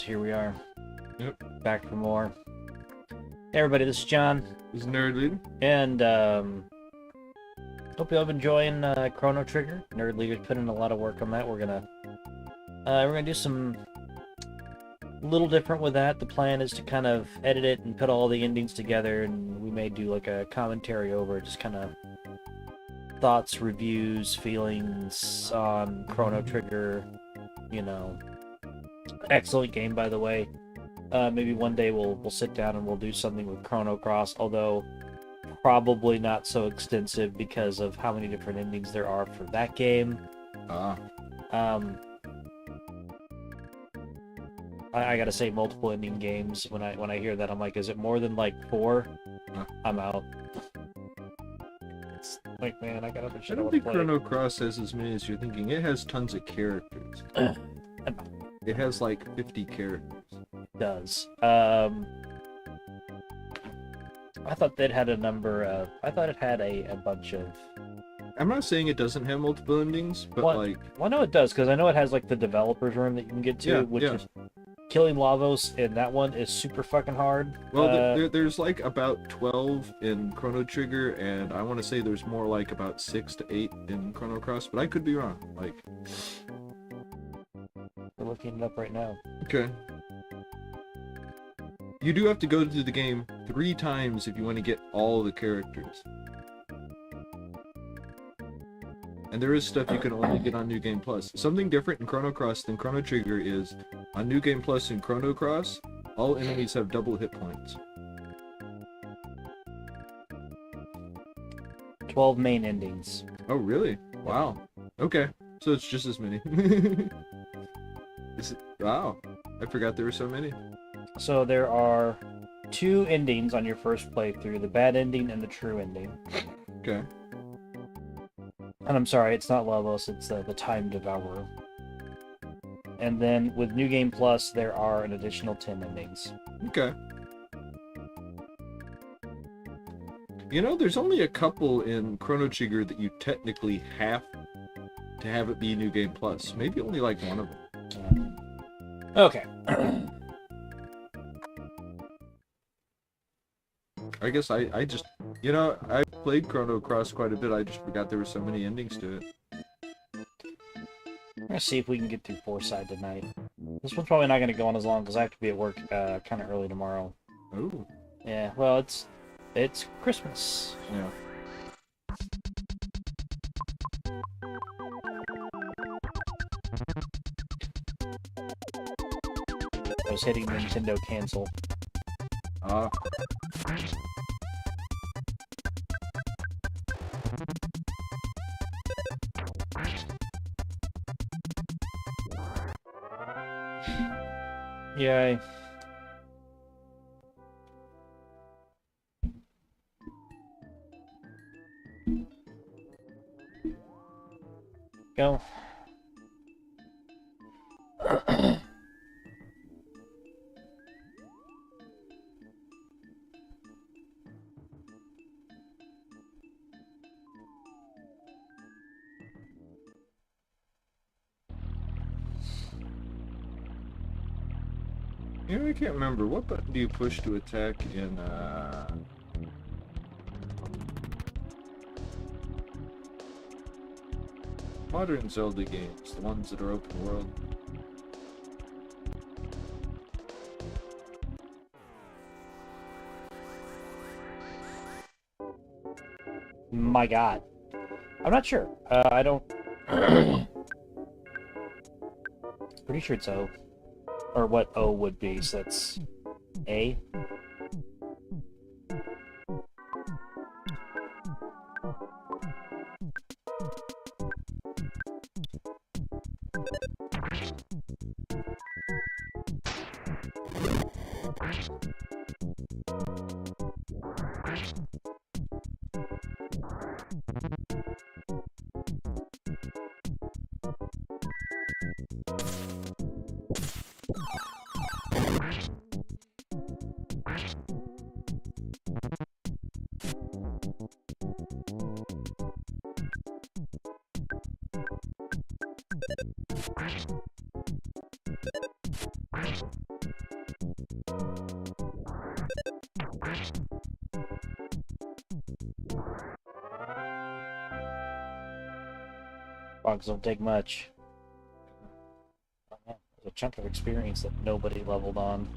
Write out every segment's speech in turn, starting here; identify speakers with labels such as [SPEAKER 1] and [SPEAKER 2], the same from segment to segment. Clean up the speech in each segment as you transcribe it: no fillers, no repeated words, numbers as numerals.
[SPEAKER 1] here we are.
[SPEAKER 2] Yep.
[SPEAKER 1] Back for more. Hey everybody, this is John.
[SPEAKER 2] This is Nerd Leader.
[SPEAKER 1] And, hope you all been enjoying Chrono Trigger. Nerd Leader's put in a lot of work on that. We're gonna do some little different with that. The plan is to kind of edit it and put all the endings together, and we may do like a commentary over it, just kind of thoughts, reviews, feelings on Chrono Trigger. You know, excellent game, by the way. Maybe one day we'll sit down and we'll do something with Chrono Cross, although probably not so extensive because of how many different endings there are for that game. I gotta say, multiple ending games. When I hear that, I'm like, is it more than like 4? I'm out. It's like, man, I got other shit.
[SPEAKER 2] I don't think Chrono Cross has as many as you're thinking. It has tons of characters. It has like 50 characters.
[SPEAKER 1] It does. I thought that had a number of. I thought it had a bunch of.
[SPEAKER 2] I'm not saying it doesn't have multiple endings, but
[SPEAKER 1] well, no, it does, because I know it has like the developers room that you can get to, which is killing Lavos, and that one is super fucking hard.
[SPEAKER 2] Well, there's like about 12 in Chrono Trigger, and I want to say there's more like about 6 to 8 in Chrono Cross, but I could be wrong. Like,
[SPEAKER 1] we're looking it up right now.
[SPEAKER 2] Okay. You do have to go to the game 3 times if you want to get all the characters. And there is stuff you can only get on New Game Plus. Something different in Chrono Cross than Chrono Trigger is, on New Game Plus and Chrono Cross, all enemies have double hit points.
[SPEAKER 1] 12 main endings.
[SPEAKER 2] Oh, really? Wow. Okay. So it's just as many. Wow. I forgot there were so many.
[SPEAKER 1] So there are 2 endings on your first playthrough, the bad ending and the true ending.
[SPEAKER 2] Okay.
[SPEAKER 1] And I'm sorry, it's not Lavos, it's the Time Devourer. And then with New Game Plus, there are an additional 10 endings.
[SPEAKER 2] Okay. You know, there's only a couple in Chrono Trigger that you technically have to have it be New Game Plus. Maybe only like one of them.
[SPEAKER 1] Okay.
[SPEAKER 2] I guess I just, you know, I played Chrono Cross quite a bit. I just forgot there were so many endings to it.
[SPEAKER 1] We're gonna see if we can get through Foresight tonight. This one's probably not gonna go on as long because I have to be at work kind of early tomorrow.
[SPEAKER 2] Oh.
[SPEAKER 1] Yeah. Well, it's Christmas.
[SPEAKER 2] Yeah.
[SPEAKER 1] I was hitting Nintendo cancel. Yay. Go.
[SPEAKER 2] You know, I can't remember. What button do you push to attack in, modern Zelda games, the ones that are open world?
[SPEAKER 1] My God. I'm not sure. I don't... Pretty sure it's O. Or what O would be, so that's A. Warthogs don't take much. Oh, man, there's a chunk of experience that nobody leveled on.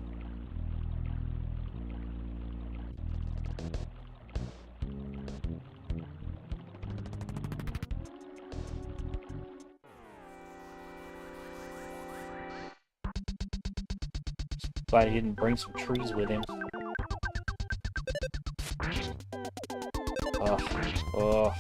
[SPEAKER 1] Glad he didn't bring some trees with him. Ugh. Ugh.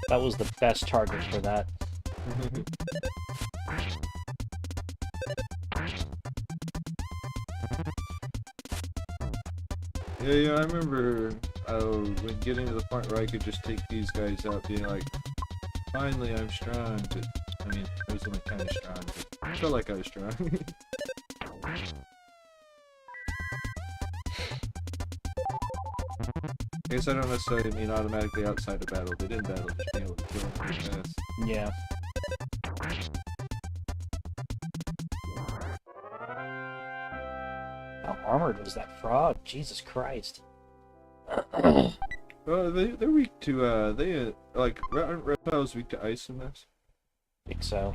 [SPEAKER 1] That was the best target for that.
[SPEAKER 2] Yeah, I remember when getting to the point where I could just take these guys out, being like, finally I'm strong. But, I mean, I was only kind of strong, but I felt like I was strong. I guess I don't necessarily mean automatically outside of battle, but in battle, just being able to kill them pretty fast.
[SPEAKER 1] Yeah. How armored was that frog? Jesus Christ.
[SPEAKER 2] Well, they're weak to, like, aren't reptiles weak to ice in this?
[SPEAKER 1] I think so.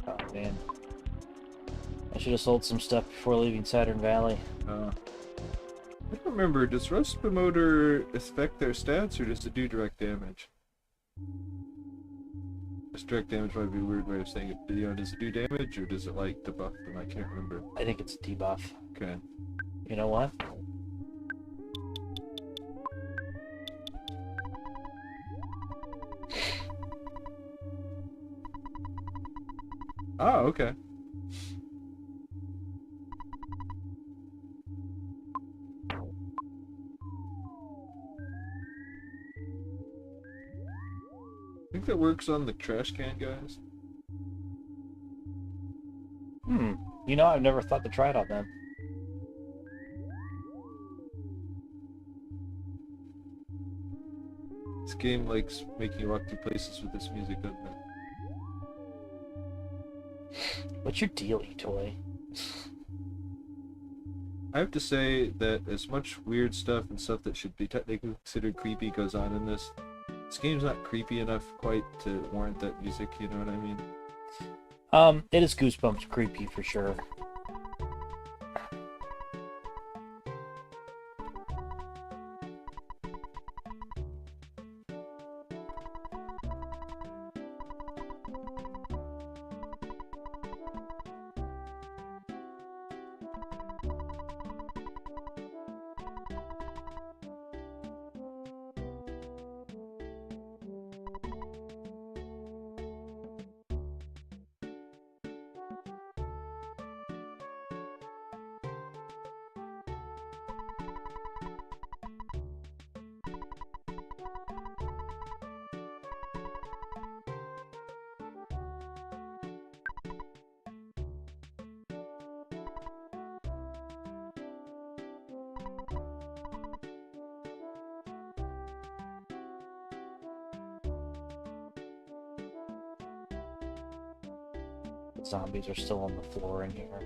[SPEAKER 1] Oh, man. I should have sold some stuff before leaving Saturn Valley.
[SPEAKER 2] I don't remember, does Rust Promoter affect their stats, or does it do direct damage? Just direct damage might be a weird way of saying it. You know, does it do damage, or does it, like, debuff them? I can't remember.
[SPEAKER 1] I think it's a debuff.
[SPEAKER 2] Okay.
[SPEAKER 1] You know what?
[SPEAKER 2] Oh, okay. I think that works on the trash can guys.
[SPEAKER 1] You know, I've never thought to try it on them.
[SPEAKER 2] This game likes making you walk through places with this music, doesn't it?
[SPEAKER 1] What's your dealie, toy?
[SPEAKER 2] I have to say that as much weird stuff and stuff that should be technically considered creepy goes on in this, this game's not creepy enough quite to warrant that music, you know what I mean?
[SPEAKER 1] It is Goosebumps creepy for sure. The zombies are still on the floor in here.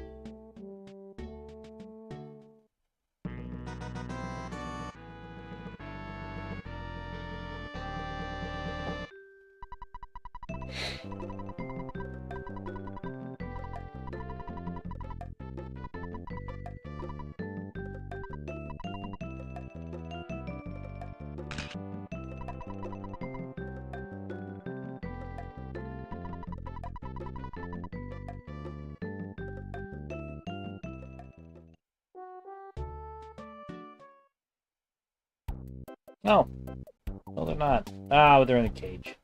[SPEAKER 1] No. No, they're not. Ah, they're in a cage.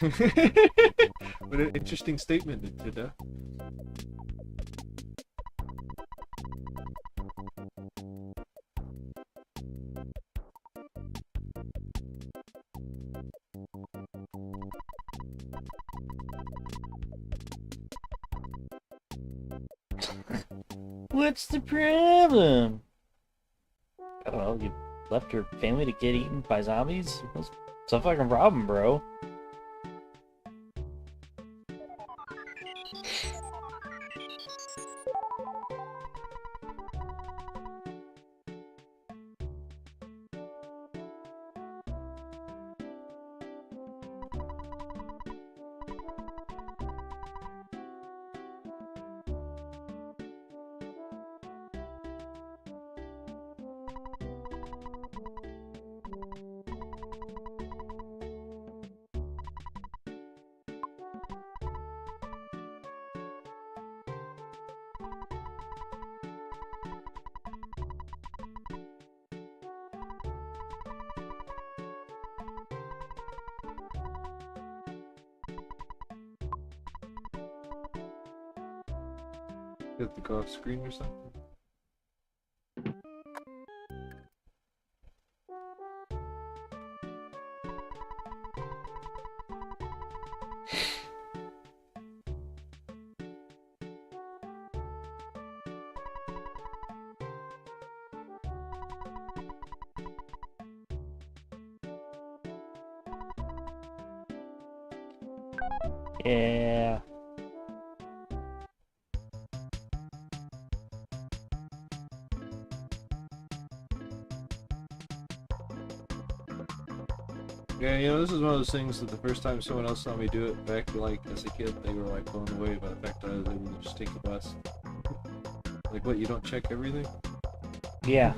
[SPEAKER 2] What an interesting statement, Nintendo.
[SPEAKER 1] What's the problem? I don't know, you left your family to get eaten by zombies? What's a fucking problem, bro?
[SPEAKER 2] You have to go off screen or something?
[SPEAKER 1] Yeah.
[SPEAKER 2] Yeah, you know, this is one of those things that the first time someone else saw me do it back, like, as a kid, they were, like, blown away by the fact that I was able to just take the bus. Like, what, you don't check everything?
[SPEAKER 1] Yeah.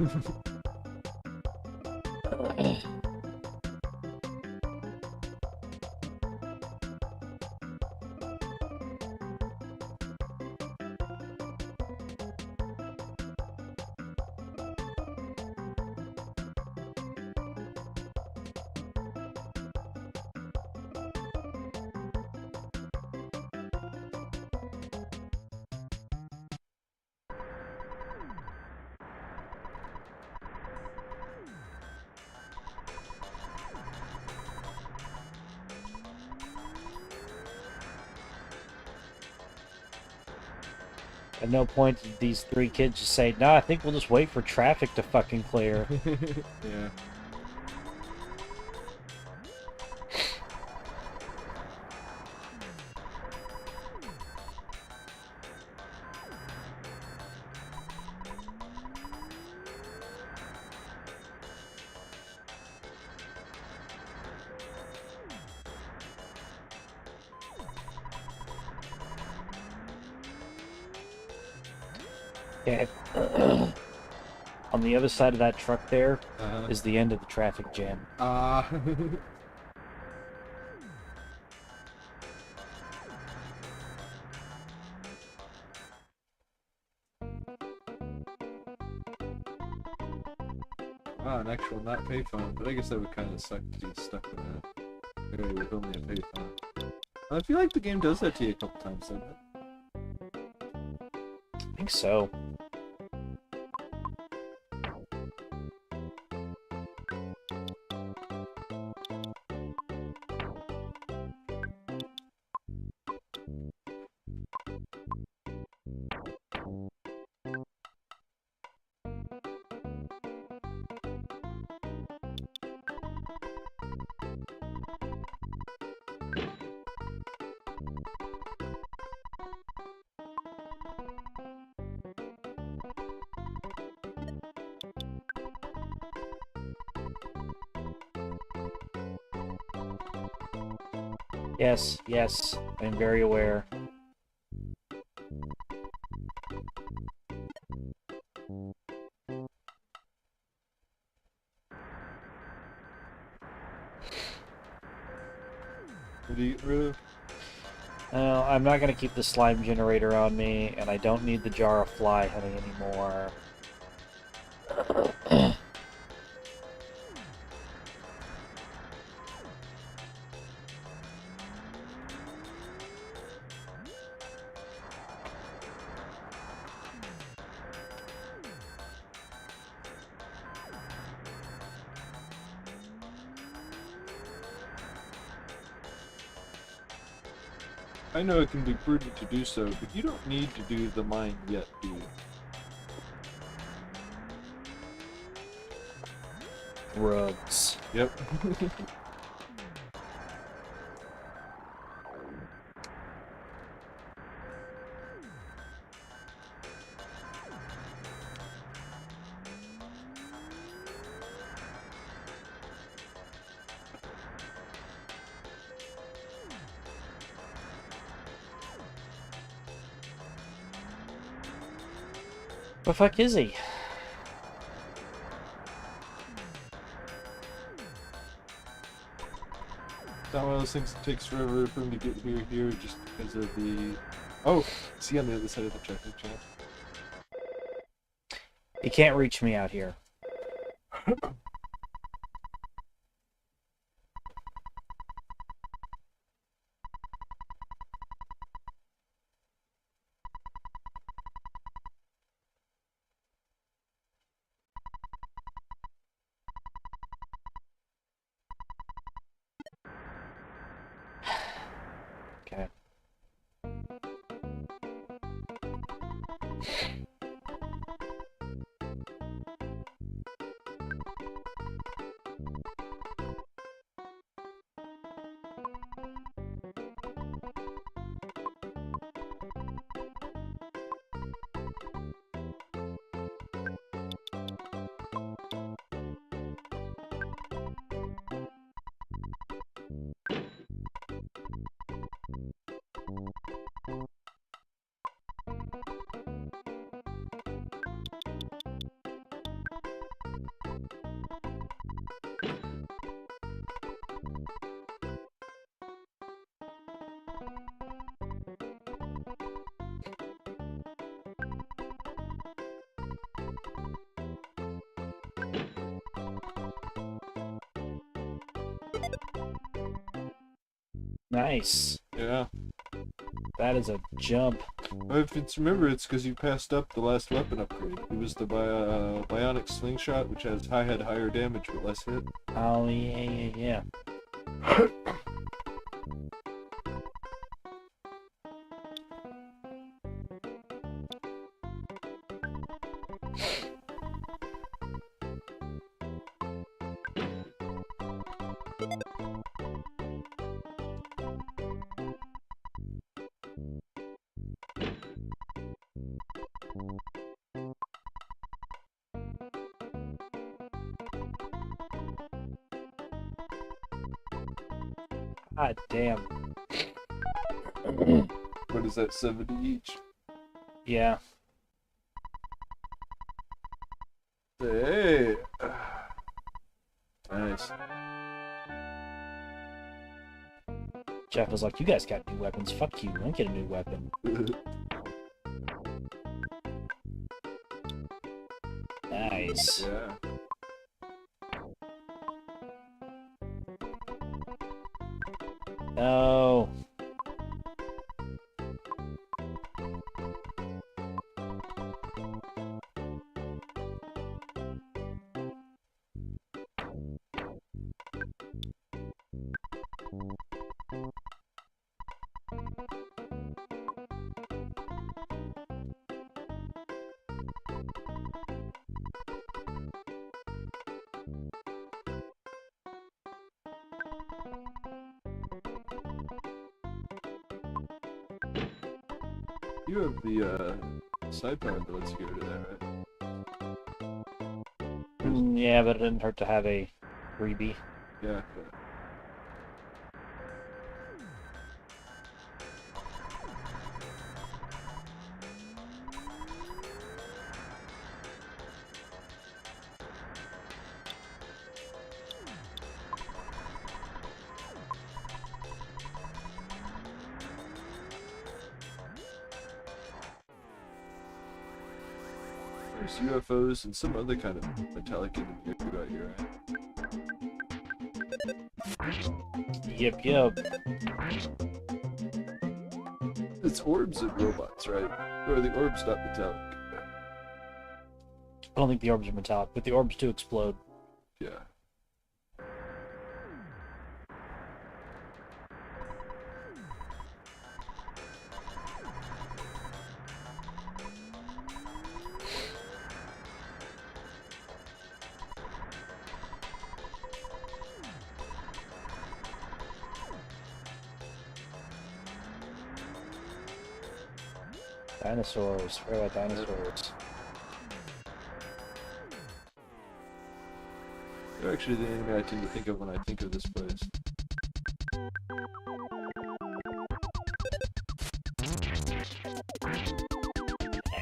[SPEAKER 1] At no point did these three kids just say, "No, I think we'll just wait for traffic to fucking clear."
[SPEAKER 2] Yeah.
[SPEAKER 1] Yeah. On the other side of that truck there is
[SPEAKER 2] Uh-huh.
[SPEAKER 1] the end of the traffic jam.
[SPEAKER 2] Ah. Wow, an actual not payphone, but I guess that would kind of suck to be stuck in that area with only a payphone. I feel like the game does that to you a couple times, doesn't it?
[SPEAKER 1] I think so. Yes, yes, I'm very aware.
[SPEAKER 2] What do you get rid of?
[SPEAKER 1] I'm not going to keep the slime generator on me, and I don't need the jar of fly honey anymore.
[SPEAKER 2] I know it can be prudent to do so, but you don't need to do the mine yet, do you?
[SPEAKER 1] Drugs.
[SPEAKER 2] Yep.
[SPEAKER 1] The fuck is he?
[SPEAKER 2] It's not one of those things that takes forever for him to get here just because of the... Oh! Is he on the other side of the traffic jam?
[SPEAKER 1] He can't reach me out here. Okay. Nice.
[SPEAKER 2] Yeah.
[SPEAKER 1] That is a jump.
[SPEAKER 2] Well, if it's remember, it's because you passed up the last weapon upgrade. It was the bionic slingshot, which has higher damage but less hit.
[SPEAKER 1] Oh, yeah. God damn.
[SPEAKER 2] What is that, 70 each?
[SPEAKER 1] Yeah.
[SPEAKER 2] Hey! Nice.
[SPEAKER 1] Jeff was like, you guys got new weapons. Fuck you. I don't get a new weapon. Nice.
[SPEAKER 2] Yeah.
[SPEAKER 1] No.
[SPEAKER 2] You have the side power that lets you go to that, right?
[SPEAKER 1] Yeah, but it didn't hurt to have a freebie.
[SPEAKER 2] Yeah. But... There's UFOs and some other kind of metallic enemy out here, right?
[SPEAKER 1] Yep.
[SPEAKER 2] It's orbs and robots, right? Or are the orbs not metallic?
[SPEAKER 1] I don't think the orbs are metallic, but the orbs do explode.
[SPEAKER 2] Yeah.
[SPEAKER 1] Dinosaurs. Where about dinosaurs?
[SPEAKER 2] They're actually the enemy I tend to think of when I think of this place.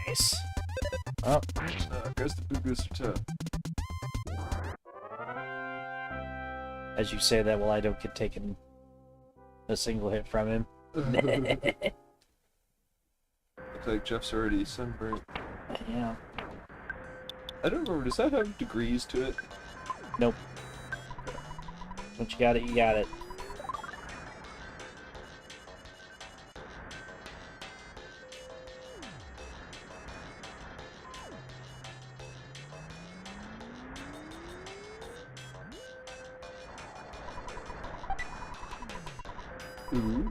[SPEAKER 1] Nice. Oh.
[SPEAKER 2] Guys, the boogers are tough.
[SPEAKER 1] As you say that, well, I don't get taken a single hit from him.
[SPEAKER 2] Looks like Jeff's already sunburnt.
[SPEAKER 1] Yeah.
[SPEAKER 2] I don't remember, does that have degrees to it?
[SPEAKER 1] Nope. Once you got it, you got it.
[SPEAKER 2] Ooh.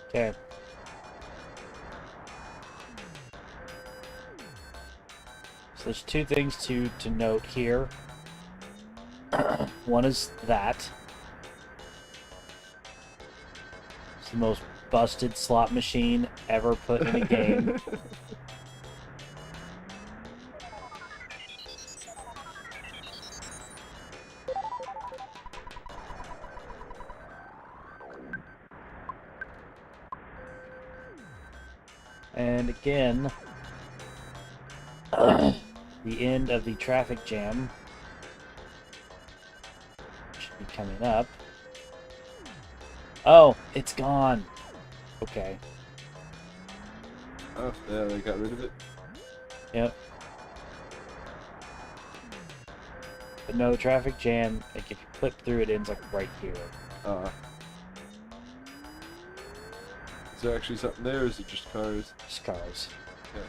[SPEAKER 1] Okay. So there's two things to note here. One is that it's the most busted slot machine ever put in a game. And again, the end of the traffic jam should be coming up. Oh, it's gone. Okay.
[SPEAKER 2] Oh, yeah, they got rid of it?
[SPEAKER 1] Yep. But no, traffic jam, like if you clip through, it ends like right here.
[SPEAKER 2] Is there actually something there, or is it just cars?
[SPEAKER 1] Just cars.
[SPEAKER 2] Okay.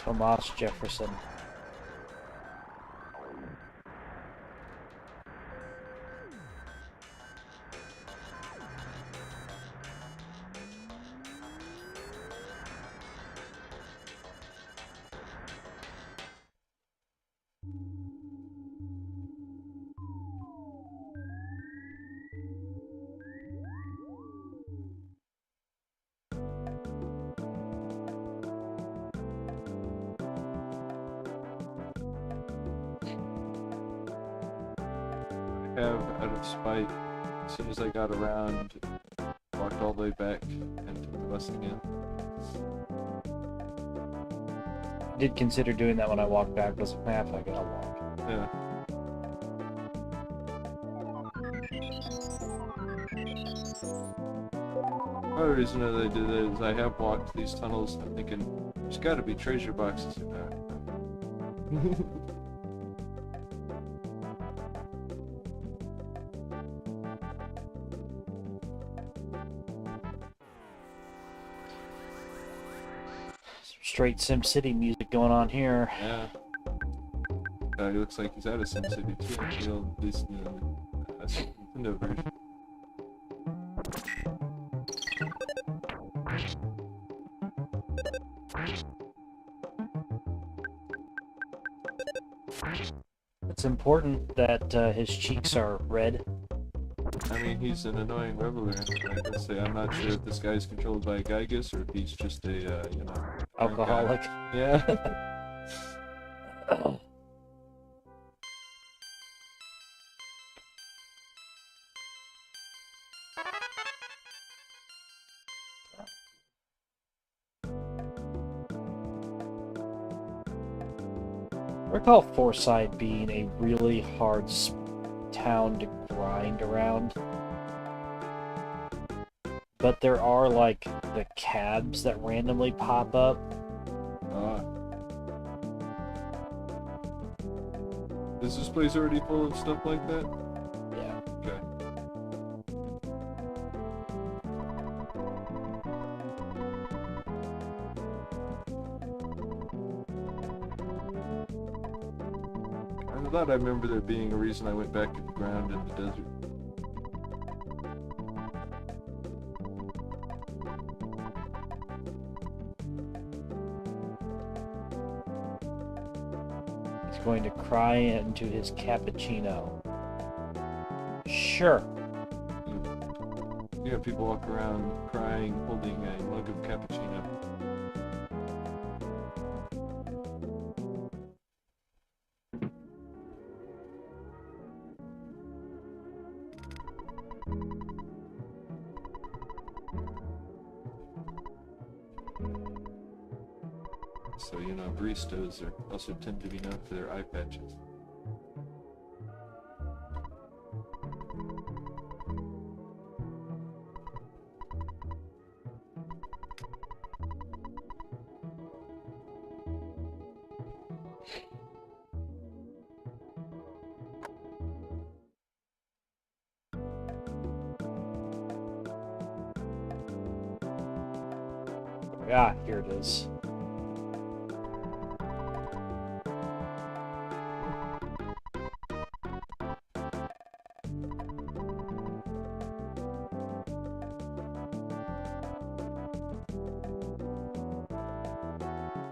[SPEAKER 1] Thomas Jefferson.
[SPEAKER 2] have out of spite. As soon as I got around, walked all the way back and took the bus again.
[SPEAKER 1] I did consider doing that when I walked back. I was like, if I gotta walk.
[SPEAKER 2] Yeah. Another reason that I did that is I have walked these tunnels. I'm thinking there's got to be treasure boxes in there.
[SPEAKER 1] Straight SimCity music going on here.
[SPEAKER 2] Yeah. He looks like he's out of SimCity too. At least in the Nintendo version.
[SPEAKER 1] It's important that his cheeks are red.
[SPEAKER 2] I mean, he's an annoying reveler. Like I say, I'm not sure if this guy's controlled by a Gygus or if he's just a, you know...
[SPEAKER 1] Alcoholic.
[SPEAKER 2] Yeah.
[SPEAKER 1] I recall Forsyth being a really hard town to grind around. But there are, like, the cabs that randomly pop up.
[SPEAKER 2] Is this place already full of stuff like that?
[SPEAKER 1] Yeah.
[SPEAKER 2] Okay. I thought I remember there being a reason I went back to the ground in the desert.
[SPEAKER 1] Going to cry into his cappuccino. Sure.
[SPEAKER 2] You have people walk around crying, holding a mug of cappuccino. So, you know, baristas also tend to be known for their eye patches.
[SPEAKER 1] Ah, here it is.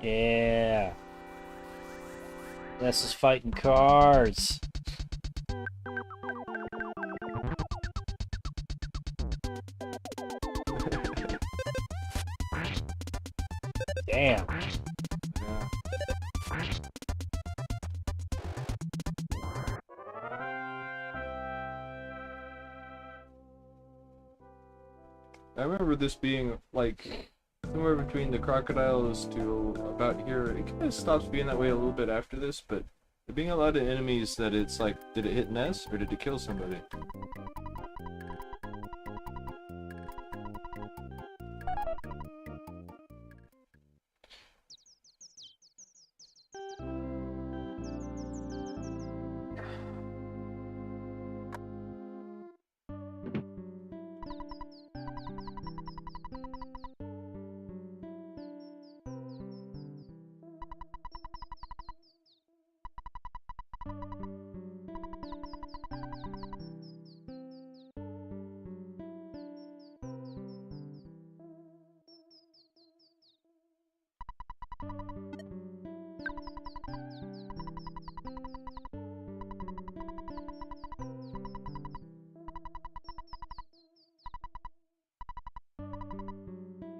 [SPEAKER 1] Yeah. This is fighting cars. Damn.
[SPEAKER 2] Yeah. I remember this being like somewhere between the crocodiles to about here. It kind of stops being that way a little bit after this, but there being a lot of enemies that it's like, did it hit an S or did it kill somebody?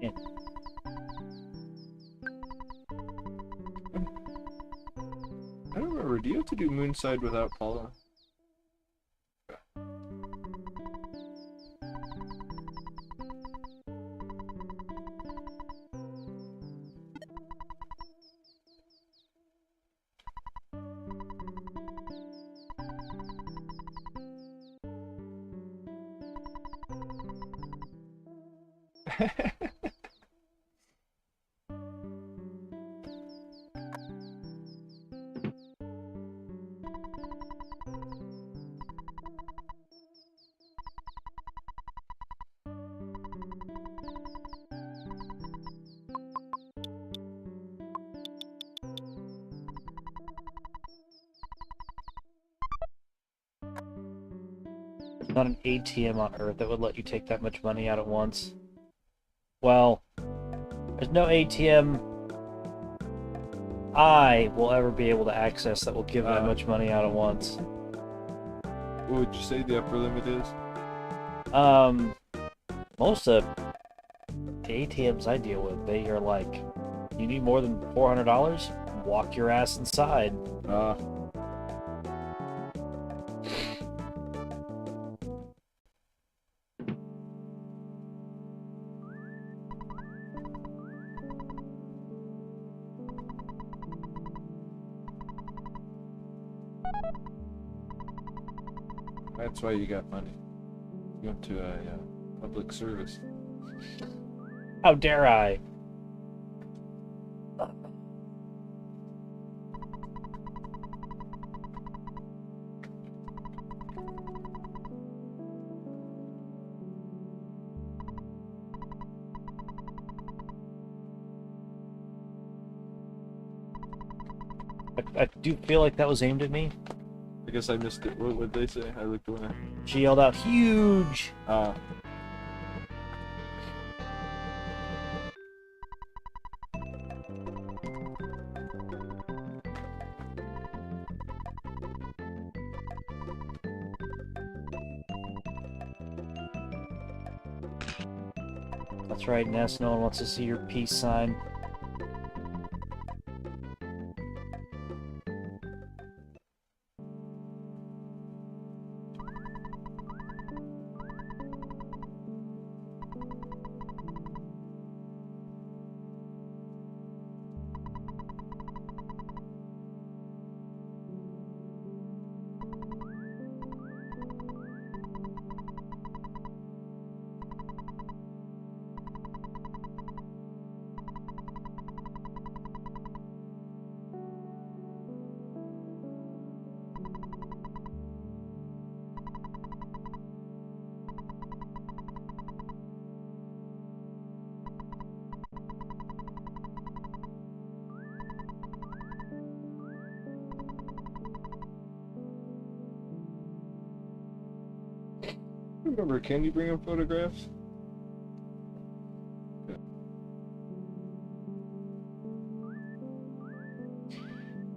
[SPEAKER 1] Yeah.
[SPEAKER 2] I don't remember. Do you have to do Moonside without Paula?
[SPEAKER 1] There's not an ATM on Earth that would let you take that much money out at once. Well, there's no ATM I will ever be able to access that will give that much money out at once.
[SPEAKER 2] What would you say the upper limit is?
[SPEAKER 1] Most of the ATMs I deal with, they are like, you need more than $400? Walk your ass inside.
[SPEAKER 2] That's why you got money. You went to a public service.
[SPEAKER 1] How dare I? I do feel like that was aimed at me.
[SPEAKER 2] I guess I missed it. What would they say? I looked away.
[SPEAKER 1] She yelled out, "Huge!" That's right, Ness. No one wants to see your peace sign.
[SPEAKER 2] Remember, can you bring him photographs?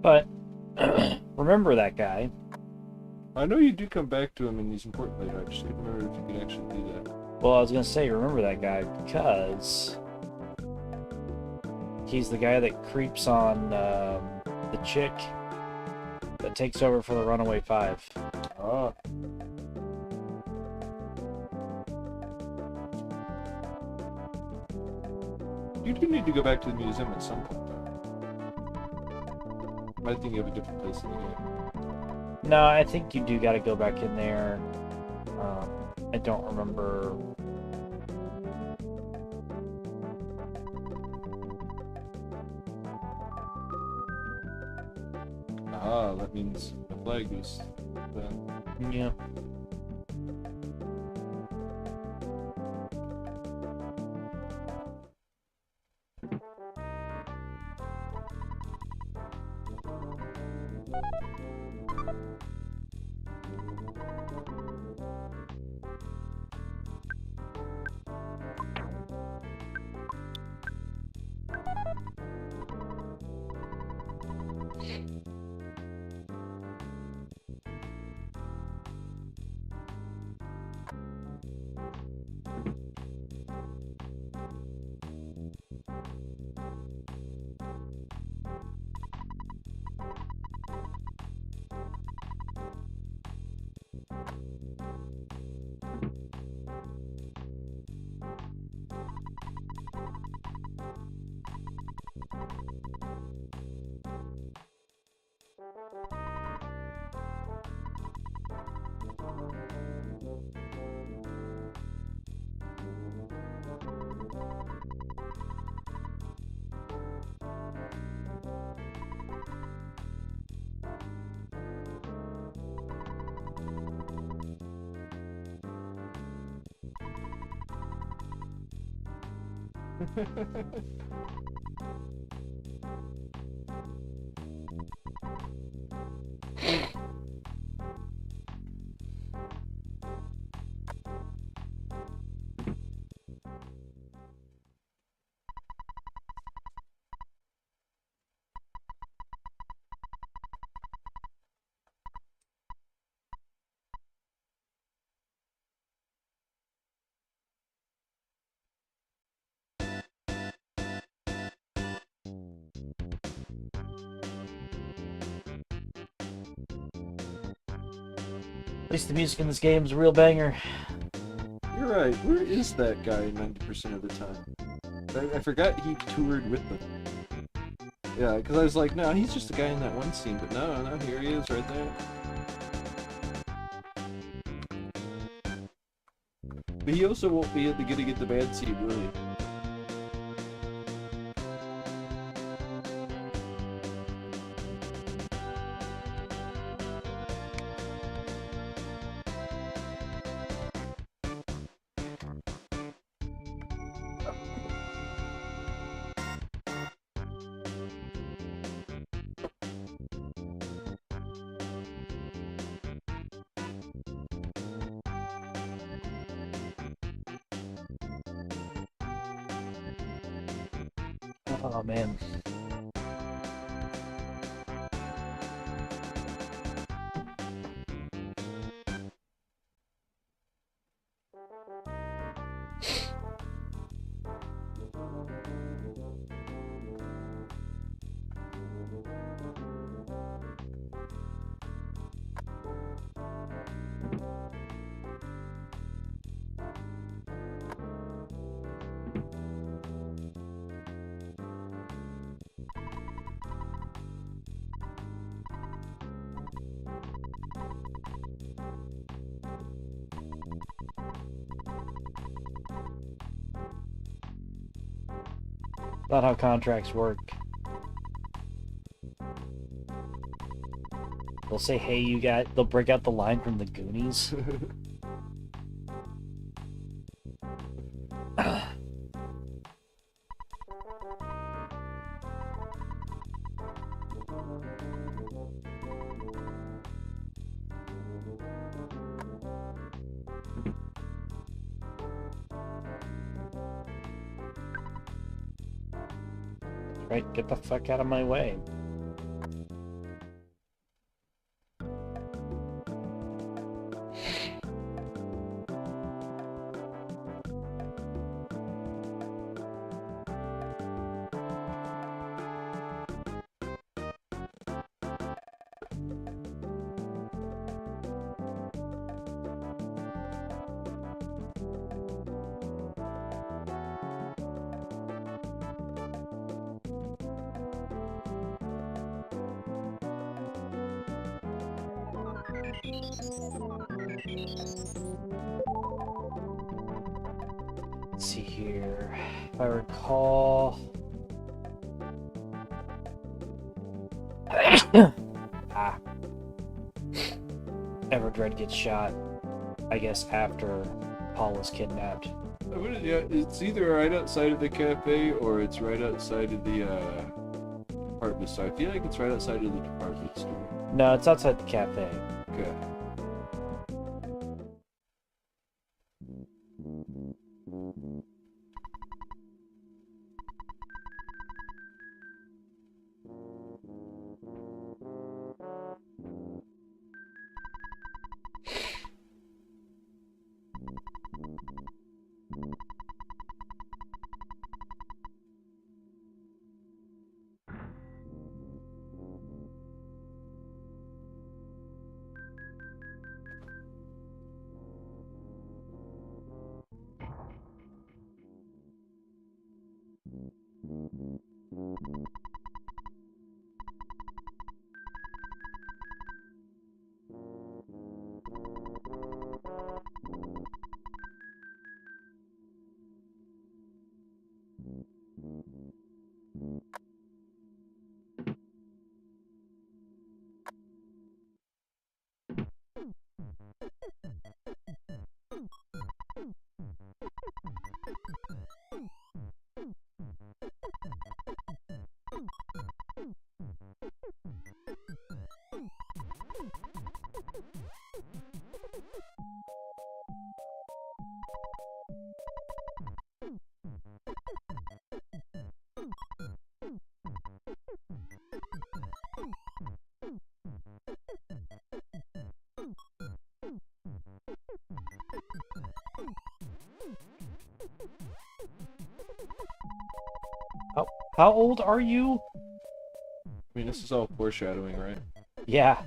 [SPEAKER 1] But remember that guy.
[SPEAKER 2] I know you do come back to him in these important later. I just couldn't remember if you could actually do that.
[SPEAKER 1] Well, I was gonna say, remember that guy because he's the guy that creeps on the chick that takes over for the Runaway Five.
[SPEAKER 2] Ah. You do need to go back to the museum at some point, though. I think you have a different place in the game.
[SPEAKER 1] No, I think you do got to go back in there. I don't remember.
[SPEAKER 2] Ah, that means the flag is done.
[SPEAKER 1] Yeah. At least the music in this game is a real banger.
[SPEAKER 2] You're right. Where is that guy 90% of the time? I forgot he toured with them. Yeah, because I was like, no, he's just a guy in that one scene. But no, here he is right there. But he also won't be able to get the bad seed, really.
[SPEAKER 1] Oh man. Not how contracts work. They'll say, hey, you got... They'll break out the line from the Goonies. Right, get the fuck out of my way. Let's see here. If I recall... ah. Everdread gets shot, I guess, after Paul is kidnapped.
[SPEAKER 2] Yeah, it's either right outside of the cafe or it's right outside of the department store. I feel like it's right outside of the department store.
[SPEAKER 1] No, it's outside the cafe.
[SPEAKER 2] Okay.
[SPEAKER 1] How old are you?
[SPEAKER 2] I mean, this is all foreshadowing, right?
[SPEAKER 1] Yeah.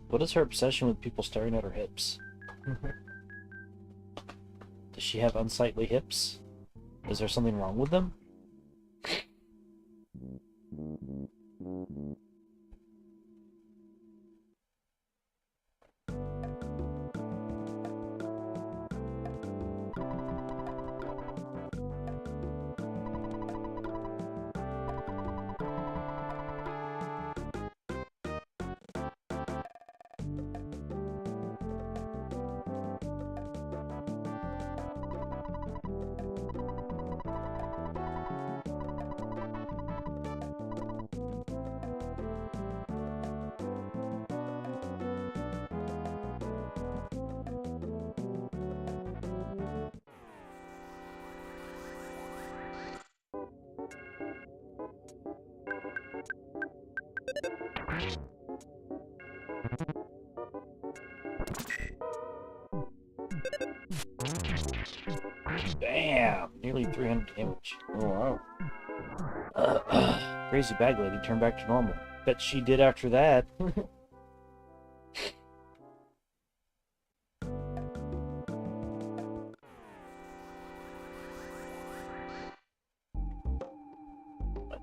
[SPEAKER 1] What is her obsession with people staring at her hips? Does she have unsightly hips? Is there something wrong with them? Damn! Nearly 300 damage.
[SPEAKER 2] Oh wow.
[SPEAKER 1] Crazy bag lady turned back to normal. Bet she did after that.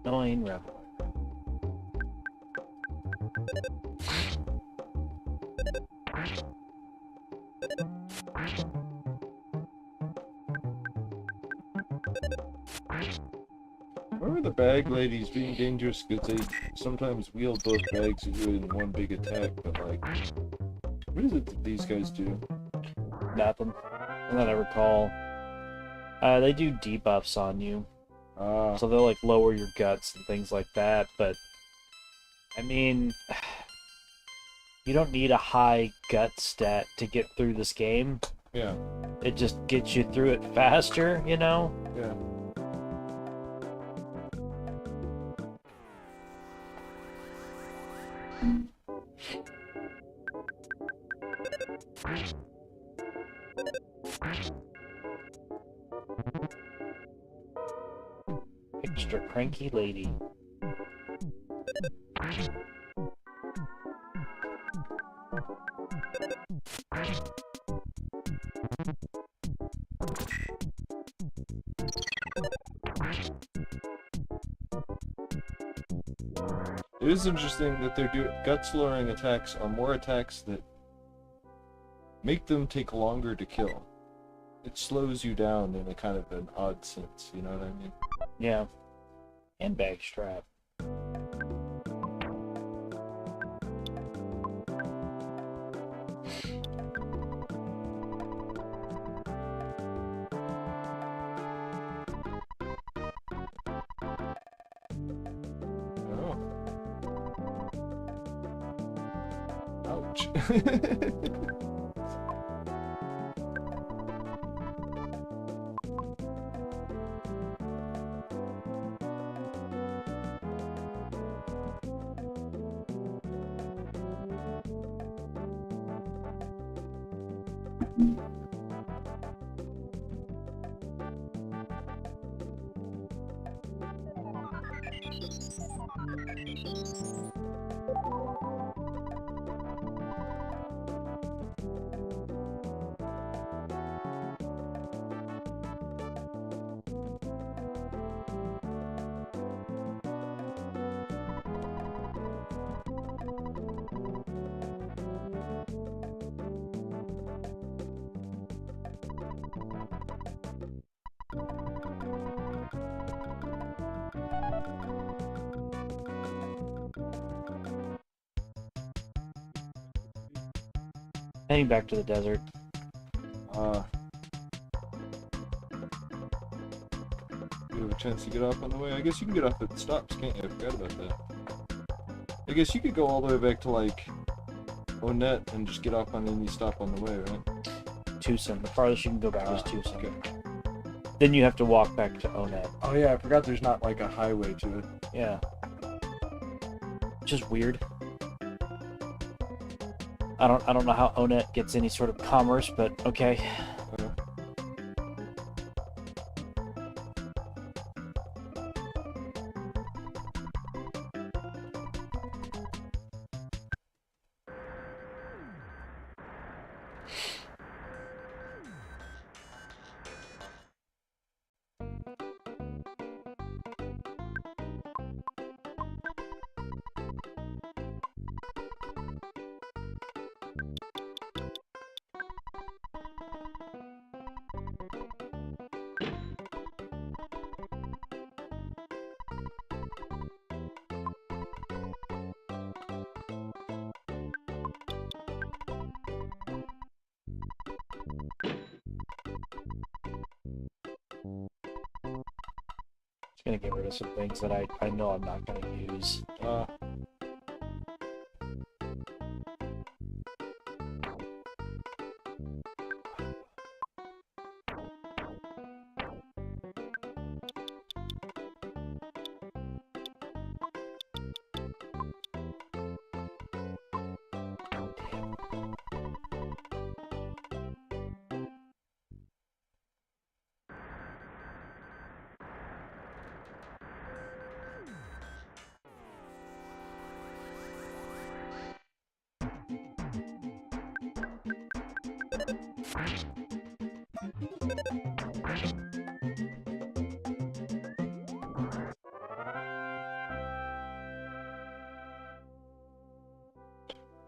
[SPEAKER 1] Annoying rebel.
[SPEAKER 2] Remember the bag ladies being dangerous because they sometimes wield both bags at you in one big attack, but like, what is it that these guys do?
[SPEAKER 1] Nothing. Not that I recall. They do debuffs on you. So they'll like lower your guts and things like that, but I mean, you don't need a high gut stat to get through this game.
[SPEAKER 2] Yeah.
[SPEAKER 1] It just gets you through it faster, you know?
[SPEAKER 2] Yeah.
[SPEAKER 1] Extra cranky lady.
[SPEAKER 2] It is interesting that they're doing gut-slowing attacks are more attacks that make them take longer to kill. It slows you down in a kind of an odd sense, you know what I mean?
[SPEAKER 1] Yeah. And bag strap.
[SPEAKER 2] Oh. Ouch.
[SPEAKER 1] Heading back to the desert.
[SPEAKER 2] You have a chance to get off on the way. I guess you can get off at the stops, can't you? I forgot about that. I guess you could go all the way back to, like, Onett and just get off on any stop on the way, right?
[SPEAKER 1] Tucson. The farthest you can go back is Tucson.
[SPEAKER 2] Okay.
[SPEAKER 1] Then you have to walk back to Onett.
[SPEAKER 2] Oh yeah, I forgot there's not, like, a highway to it.
[SPEAKER 1] Yeah. Which is weird. I don't know how Onett gets any sort of commerce, but okay. Just gonna get rid of some things that I know I'm not gonna use.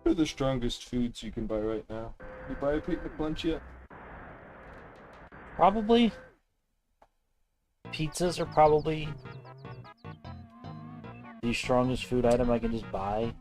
[SPEAKER 2] What are the strongest foods you can buy right now? You buy a picnic lunch yet?
[SPEAKER 1] Probably. Pizzas are probably the strongest food item I can just buy.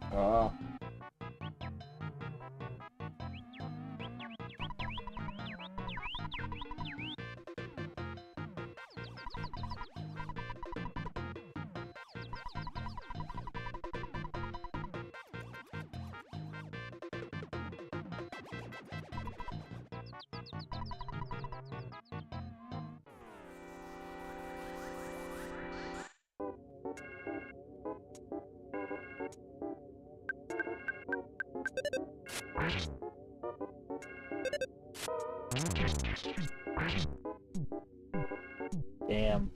[SPEAKER 1] Damn.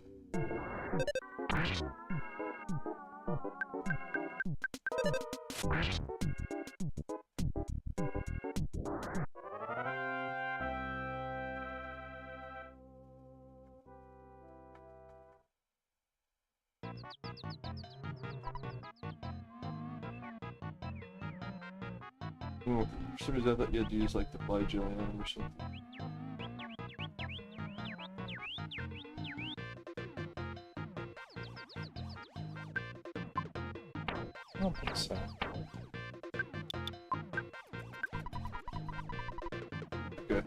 [SPEAKER 2] Oh, for some reason I thought you had to use like the fly jelly on them or something.
[SPEAKER 1] I don't think so.
[SPEAKER 2] Okay.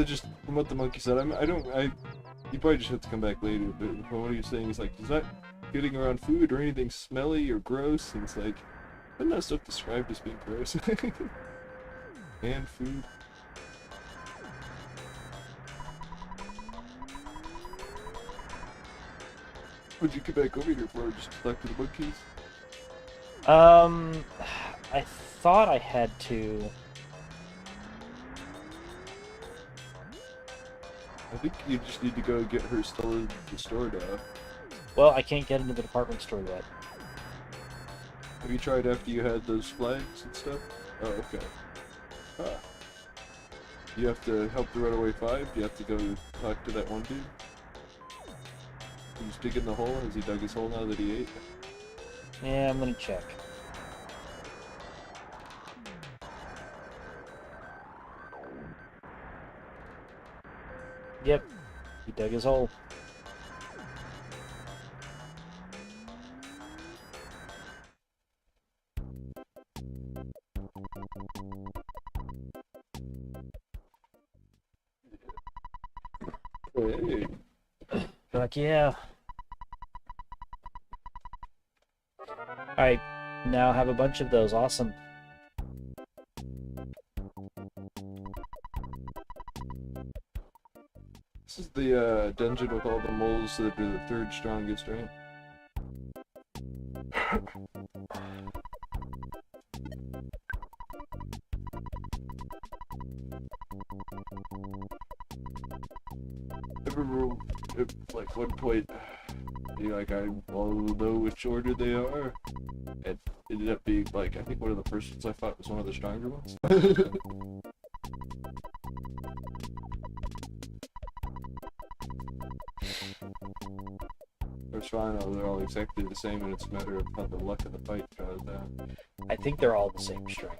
[SPEAKER 2] Just from what the monkey said, you probably just have to come back later, but from what he was saying, he's like, he's not getting around food or anything smelly or gross, and it's like, isn't that stuff described as being gross? And food. What'd you come back over here for? Just to talk to the monkeys?
[SPEAKER 1] I thought I had to.
[SPEAKER 2] I think you just need to go get her still in the store now.
[SPEAKER 1] Well, I can't get into the department store yet.
[SPEAKER 2] Have you tried after you had those flags and stuff? Oh, okay. You have to help the Runaway Five? Do you have to go talk to that one dude? He's digging the hole? Has he dug his hole now that he ate?
[SPEAKER 1] Yeah, I'm gonna check. Yep, he dug his hole.
[SPEAKER 2] Hey.
[SPEAKER 1] Fuck yeah. I now have a bunch of those. Awesome.
[SPEAKER 2] This is the dungeon with all the moles that are the third strongest, right? I remember at like one point, like I all know which order they are. It ended up being like I think one of the first ones I fought was one of the stronger ones. It's fine, they're all exactly the same, and it's a matter of how the luck of the fight draws down.
[SPEAKER 1] I think they're all the same strength.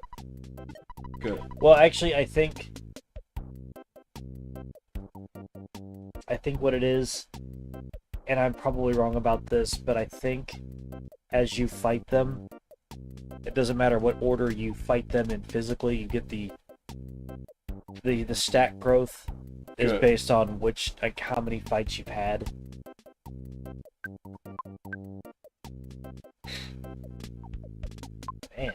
[SPEAKER 2] Good.
[SPEAKER 1] Well, actually, I think what it is, and I'm probably wrong about this, but I think as you fight them, it doesn't matter what order you fight them in physically, you get the stat growth is
[SPEAKER 2] Good.
[SPEAKER 1] based on which, like, how many fights you've had. Man.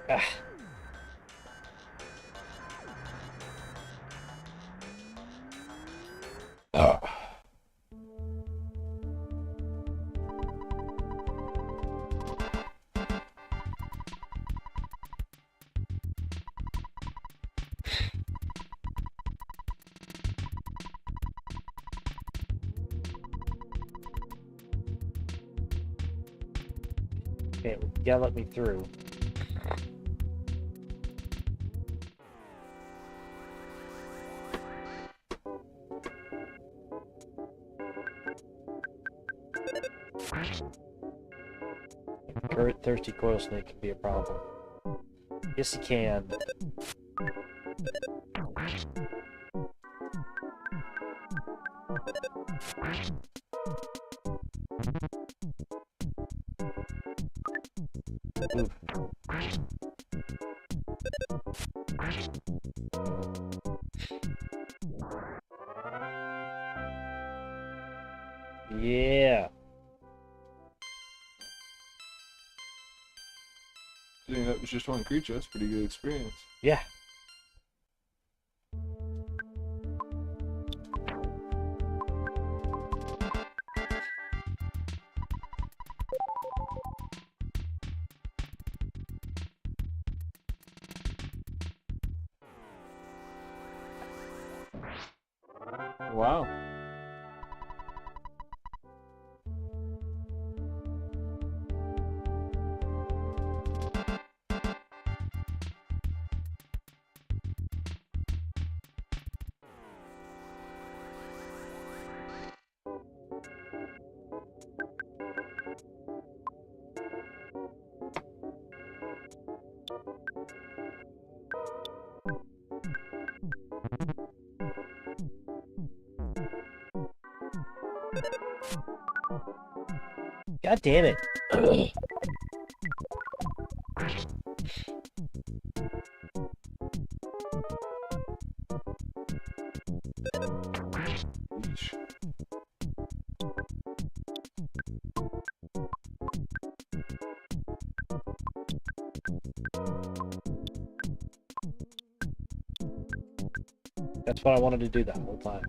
[SPEAKER 1] Ah. Okay, you gotta let me through. Thirsty coil snake can be a problem. Yes, he can. Oof. Yeah.
[SPEAKER 2] Seeing that was just one creature, that's a pretty good experience.
[SPEAKER 1] Yeah.
[SPEAKER 2] Wow.
[SPEAKER 1] God damn it.
[SPEAKER 2] Eesh.
[SPEAKER 1] That's what I wanted to do that whole time.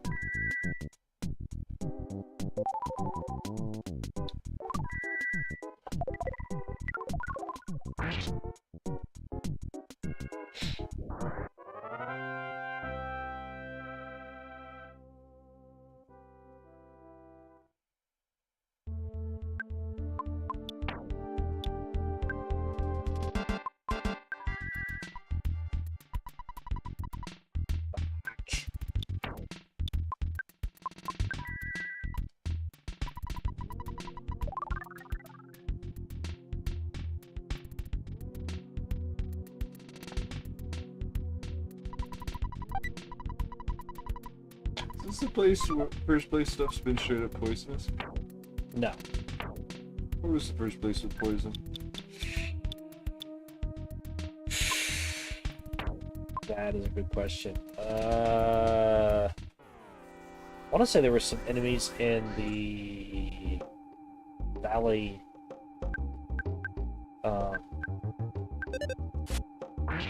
[SPEAKER 2] Is this the place where first place stuff's been straight up poisonous?
[SPEAKER 1] No.
[SPEAKER 2] Where was the first place with poison?
[SPEAKER 1] That is a good question. I want to say there were some enemies in the valley.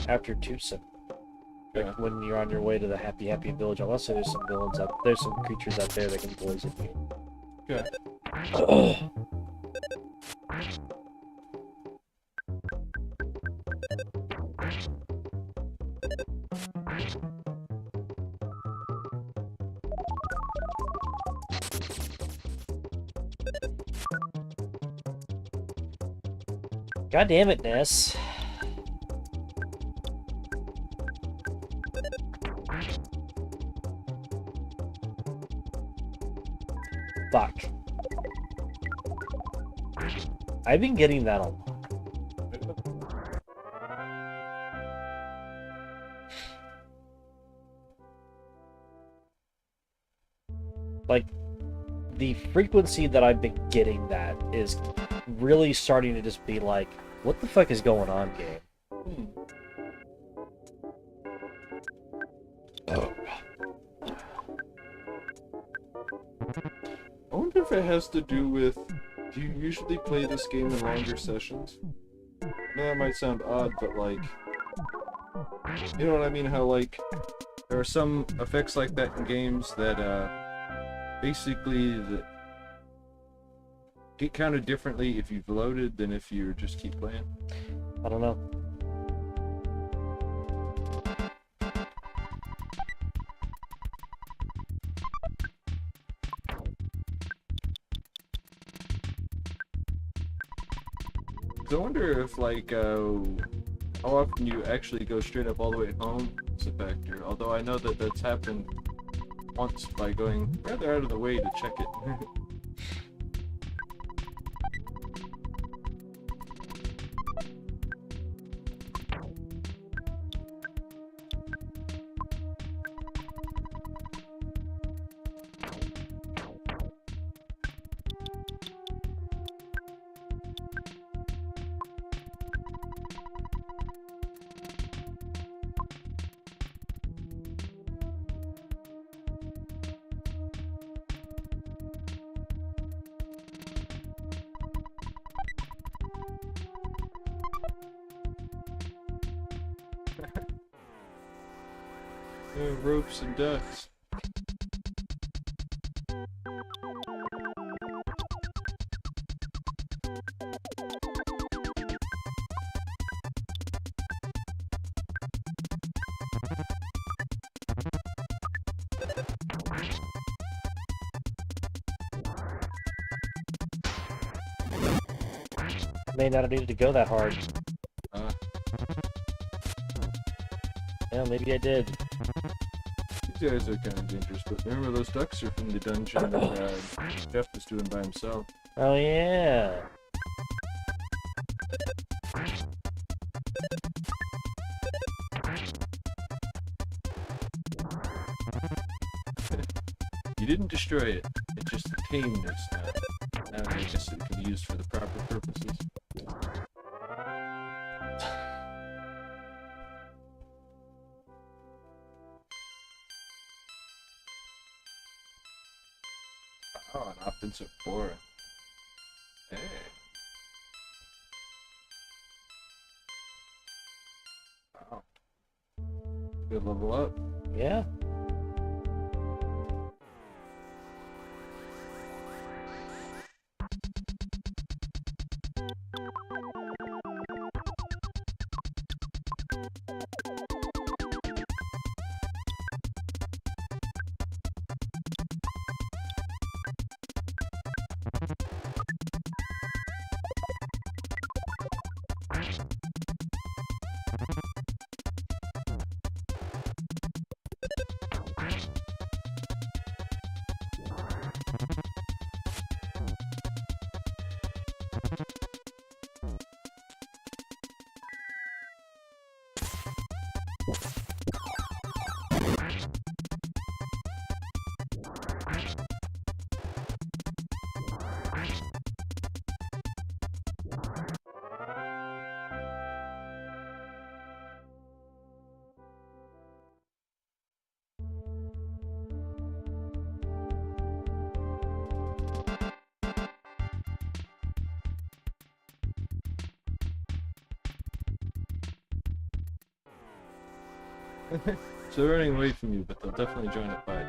[SPEAKER 1] After Tucson.
[SPEAKER 2] Yeah.
[SPEAKER 1] When you're on your way to the Happy Village, I want to say there's some villains up. There's some creatures out there that can poison you.
[SPEAKER 2] Okay.
[SPEAKER 1] God damn it, Ness. Fuck. I've been getting that a lot. Like, the frequency that I've been getting that is really starting to just be like, what the fuck is going on, game?
[SPEAKER 2] Oh. I wonder if it has to do with, do you usually play this game in longer sessions? I know that might sound odd, but like, you know what I mean? How like, there are some effects like that in games that basically get counted differently if you've loaded than if you just keep playing.
[SPEAKER 1] I don't know.
[SPEAKER 2] So I wonder if like how often you actually go straight up all the way home is a factor. Although I know that that's happened once by going rather out of the way to check it. Ropes and ducks.
[SPEAKER 1] I may not have needed to go that hard. Yeah, maybe I did.
[SPEAKER 2] These guys are kind of dangerous, but remember those ducks are from the dungeon that Jeff was doing by himself.
[SPEAKER 1] Oh yeah.
[SPEAKER 2] You didn't destroy it, it just tamed us now. Now I guess it can be used for the proper purposes. Oh, an offensive four. Hey. Wow. Good level up.
[SPEAKER 1] Yeah.
[SPEAKER 2] So they're running away from you, but they'll definitely join a fight.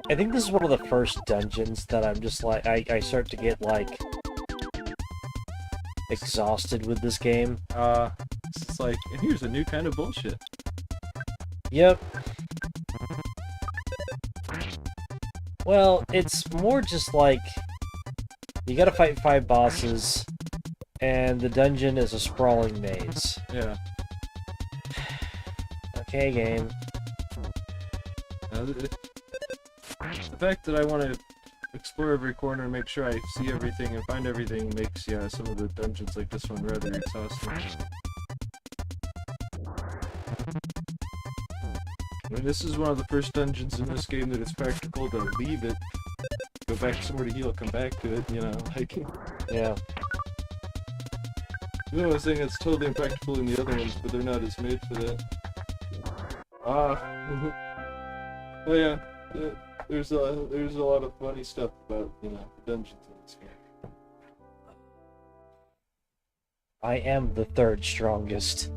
[SPEAKER 1] I think this is one of the first dungeons that I'm just like, I start to get, like, exhausted with this game.
[SPEAKER 2] It's just like, and here's a new kind of bullshit.
[SPEAKER 1] Yep. Well, it's more just like, you gotta fight 5 bosses, and the dungeon is a sprawling maze.
[SPEAKER 2] Yeah.
[SPEAKER 1] Okay, game.
[SPEAKER 2] The fact that I want to explore every corner and make sure I see everything and find everything makes, yeah, some of the dungeons like this one rather exhausting. I mean, this is one of the first dungeons in this game that it's practical to leave it, go back somewhere to heal, come back to it, you know, like...
[SPEAKER 1] Yeah.
[SPEAKER 2] You know, I was saying it's totally impractical in the other ones, but they're not as made for that. Oh yeah, there's a lot of funny stuff about, you know, dungeons in this game.
[SPEAKER 1] I am the 3rd strongest.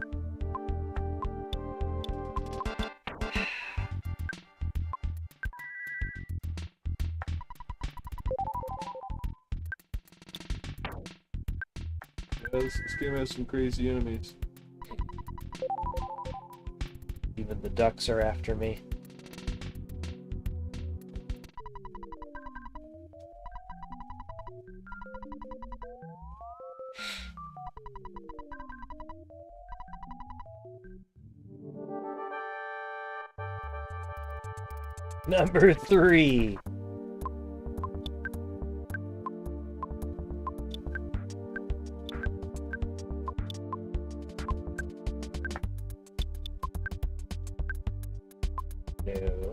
[SPEAKER 2] Yeah, this game has some crazy enemies.
[SPEAKER 1] Even the ducks are after me. Number 3. No.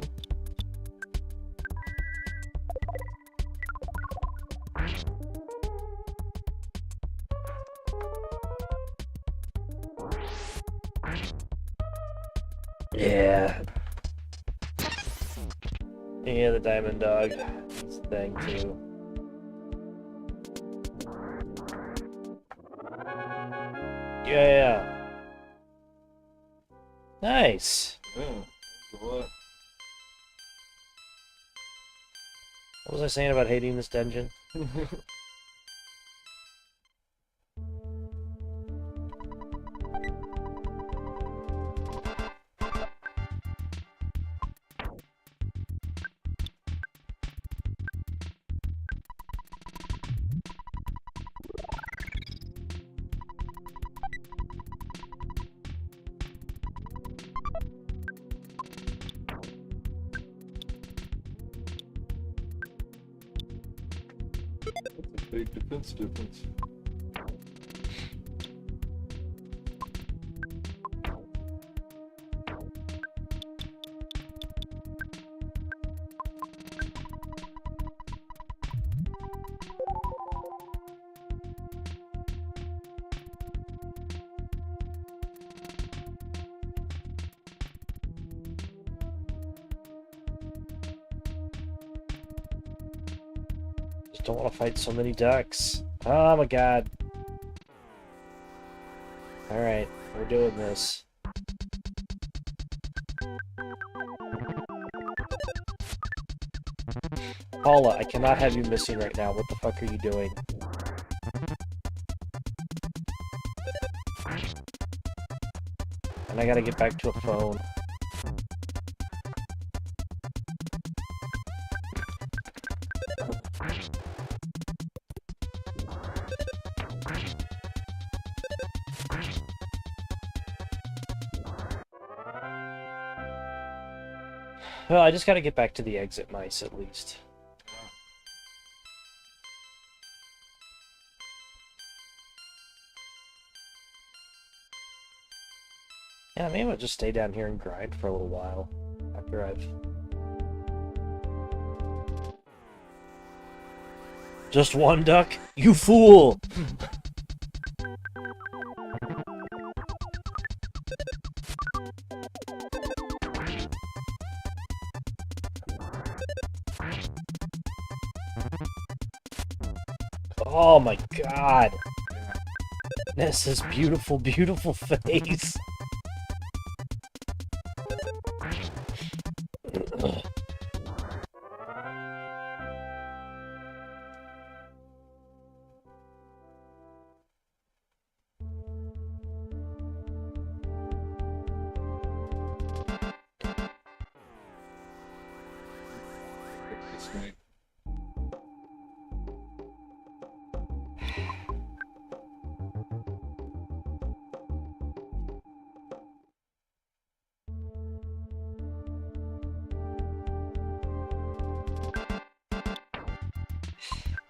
[SPEAKER 1] Yeah. Yeah, the diamond dog. It's a thing too. Yeah. Nice.
[SPEAKER 2] Yeah, that's a lot.
[SPEAKER 1] What was I saying about hating this dungeon?
[SPEAKER 2] That's a big defense difference.
[SPEAKER 1] Just don't want to fight so many ducks. Oh my god. Alright, we're doing this. Paula, I cannot have you missing right now. What the fuck are you doing? And I gotta get back to a phone. Well, I just gotta get back to the exit mice, at least. Yeah, maybe I'll just stay down here and grind for a little while after I've... Just one duck? You fool! Oh my god. Nessa's beautiful, beautiful face.
[SPEAKER 2] It's great.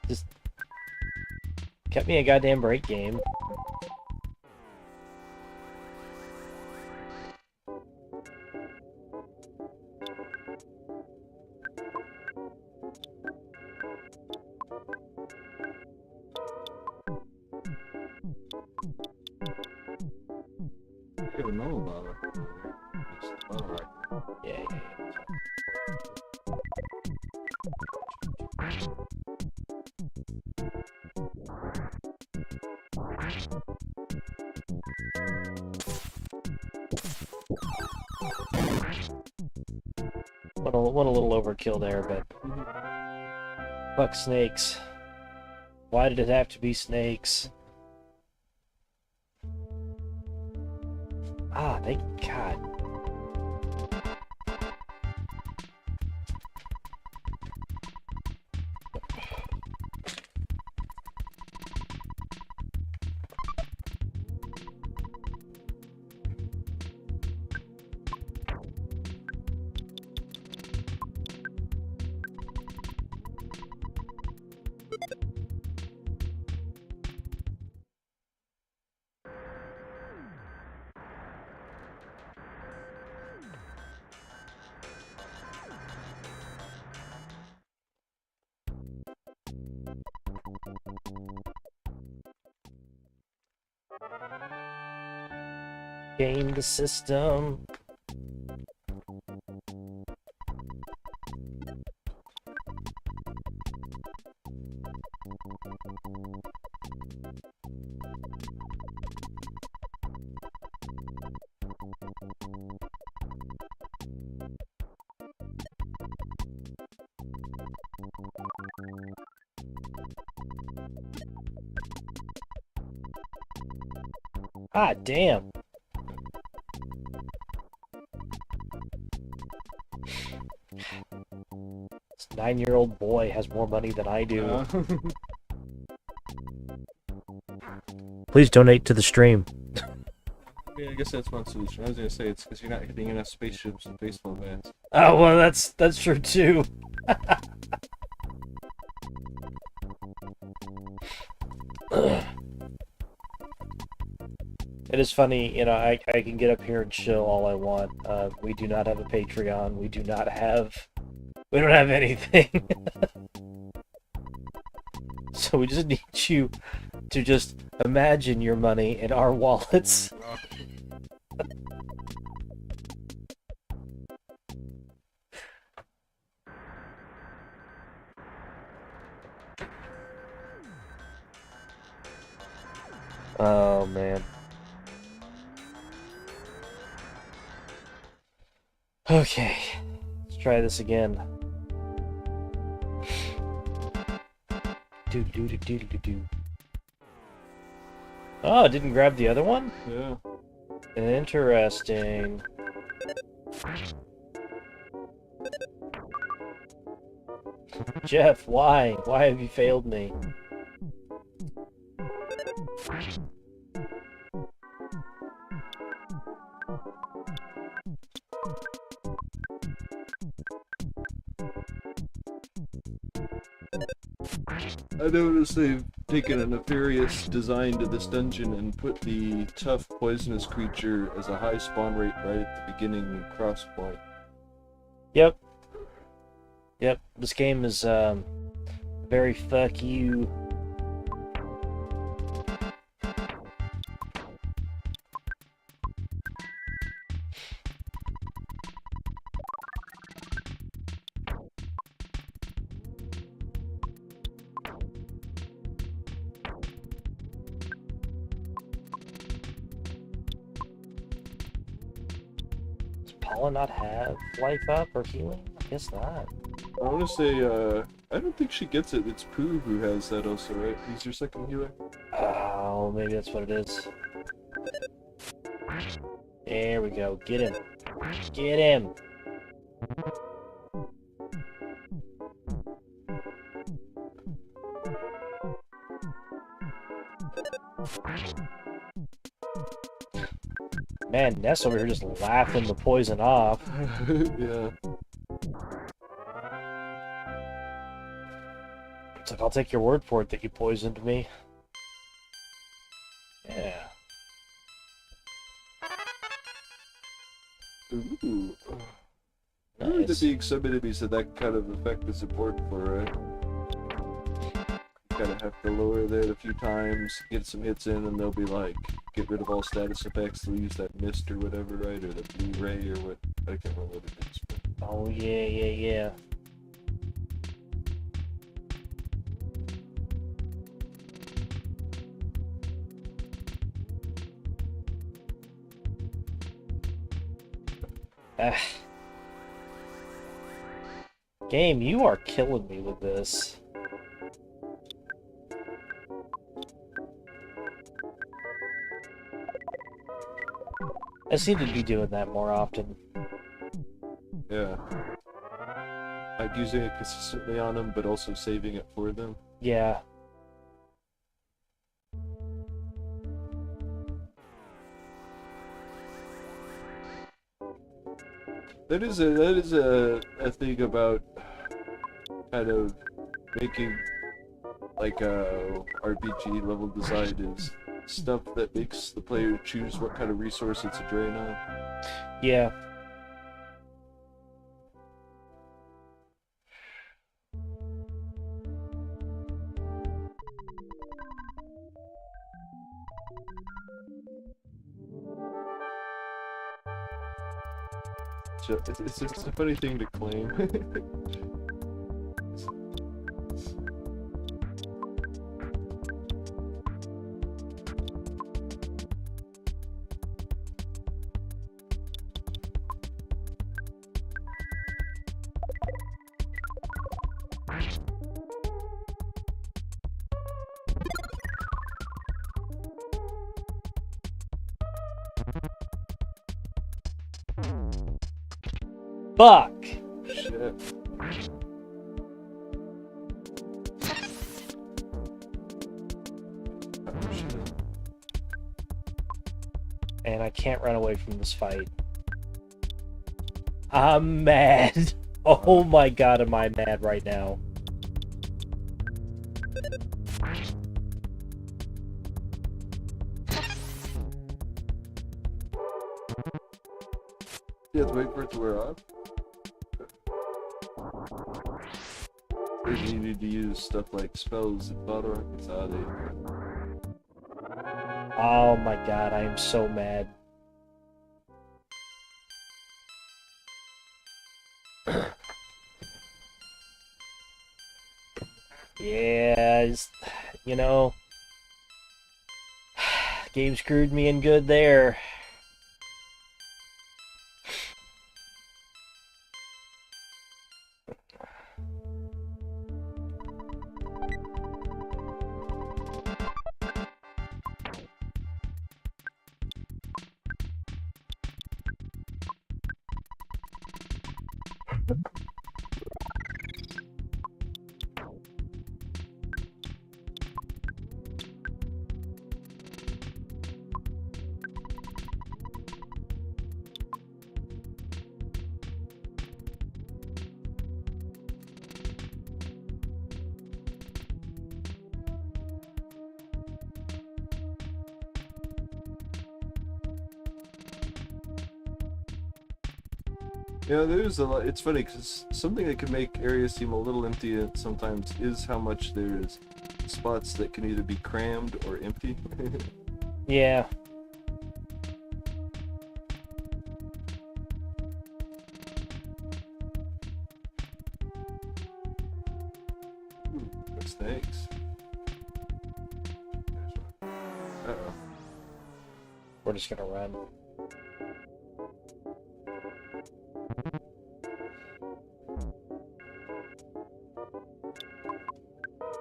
[SPEAKER 1] Just kept me a goddamn break game.
[SPEAKER 2] I don't know about it. It's alright.
[SPEAKER 1] Yeah. Went a little overkill there, but fuck snakes. Why did it have to be snakes? Ah, thank God. Game the system. Ah, damn. This 9-year-old boy has more money than I do. Please donate to the stream.
[SPEAKER 2] I mean, I guess that's one solution. I was gonna say it's because you're not hitting enough spaceships and baseball bats.
[SPEAKER 1] Oh, well, that's true too. It is funny, you know, I can get up here and chill all I want. We do not have a Patreon. We don't have anything. So we just need you to just imagine your money in our wallets. Oh, man. Okay, let's try this again. Do. Oh, it didn't grab the other one?
[SPEAKER 2] Yeah.
[SPEAKER 1] Interesting. Jeff, why? Why have you failed me?
[SPEAKER 2] I noticed they've taken a nefarious design to this dungeon and put the tough poisonous creature as a high spawn rate right at the beginning cross point.
[SPEAKER 1] Yep. This game is very fuck you. Paula not have life up or healing? I guess not.
[SPEAKER 2] I want to say, I don't think she gets it. It's Pooh who has that also, right? He's your second healer?
[SPEAKER 1] Oh, maybe that's what it is. There we go. Get him. Get him. Man, Ness over here just laughing the poison off.
[SPEAKER 2] Yeah.
[SPEAKER 1] It's like, I'll take your word for it that you poisoned me. Yeah.
[SPEAKER 2] Ooh. I heard that being some enemies have that kind of effect is important for, right? You kind of have to lower that a few times, get some hits in, and they'll be like, get rid of all status effects, they'll use that mist or whatever, right? Or the blue ray or what, I can't remember what it is. But...
[SPEAKER 1] Oh, yeah. Game, you are killing me with this. I seem to be doing that more often.
[SPEAKER 2] Yeah. Like using it consistently on them, but also saving it for them.
[SPEAKER 1] Yeah.
[SPEAKER 2] That is a thing about kind of making like a RPG level design is stuff that makes the player choose what kind of resource it's a drain on.
[SPEAKER 1] Yeah.
[SPEAKER 2] It's a funny thing to claim.
[SPEAKER 1] Fuck!
[SPEAKER 2] Shit. Oh, shit.
[SPEAKER 1] And I can't run away from this fight. I'm mad. Oh my god, am I mad right now.
[SPEAKER 2] You have to wait for it to wear off? Or do you need to use stuff like spells and bottle rockets? Ah,
[SPEAKER 1] Oh my god, I am so mad. Yeah, you know, game screwed me in good there.
[SPEAKER 2] Yeah, there's a lot. It's funny because something that can make areas seem a little empty sometimes is how much there is spots that can either be crammed or empty.
[SPEAKER 1] Yeah.
[SPEAKER 2] Ooh, no snakes. Uh-oh.
[SPEAKER 1] We're just gonna run.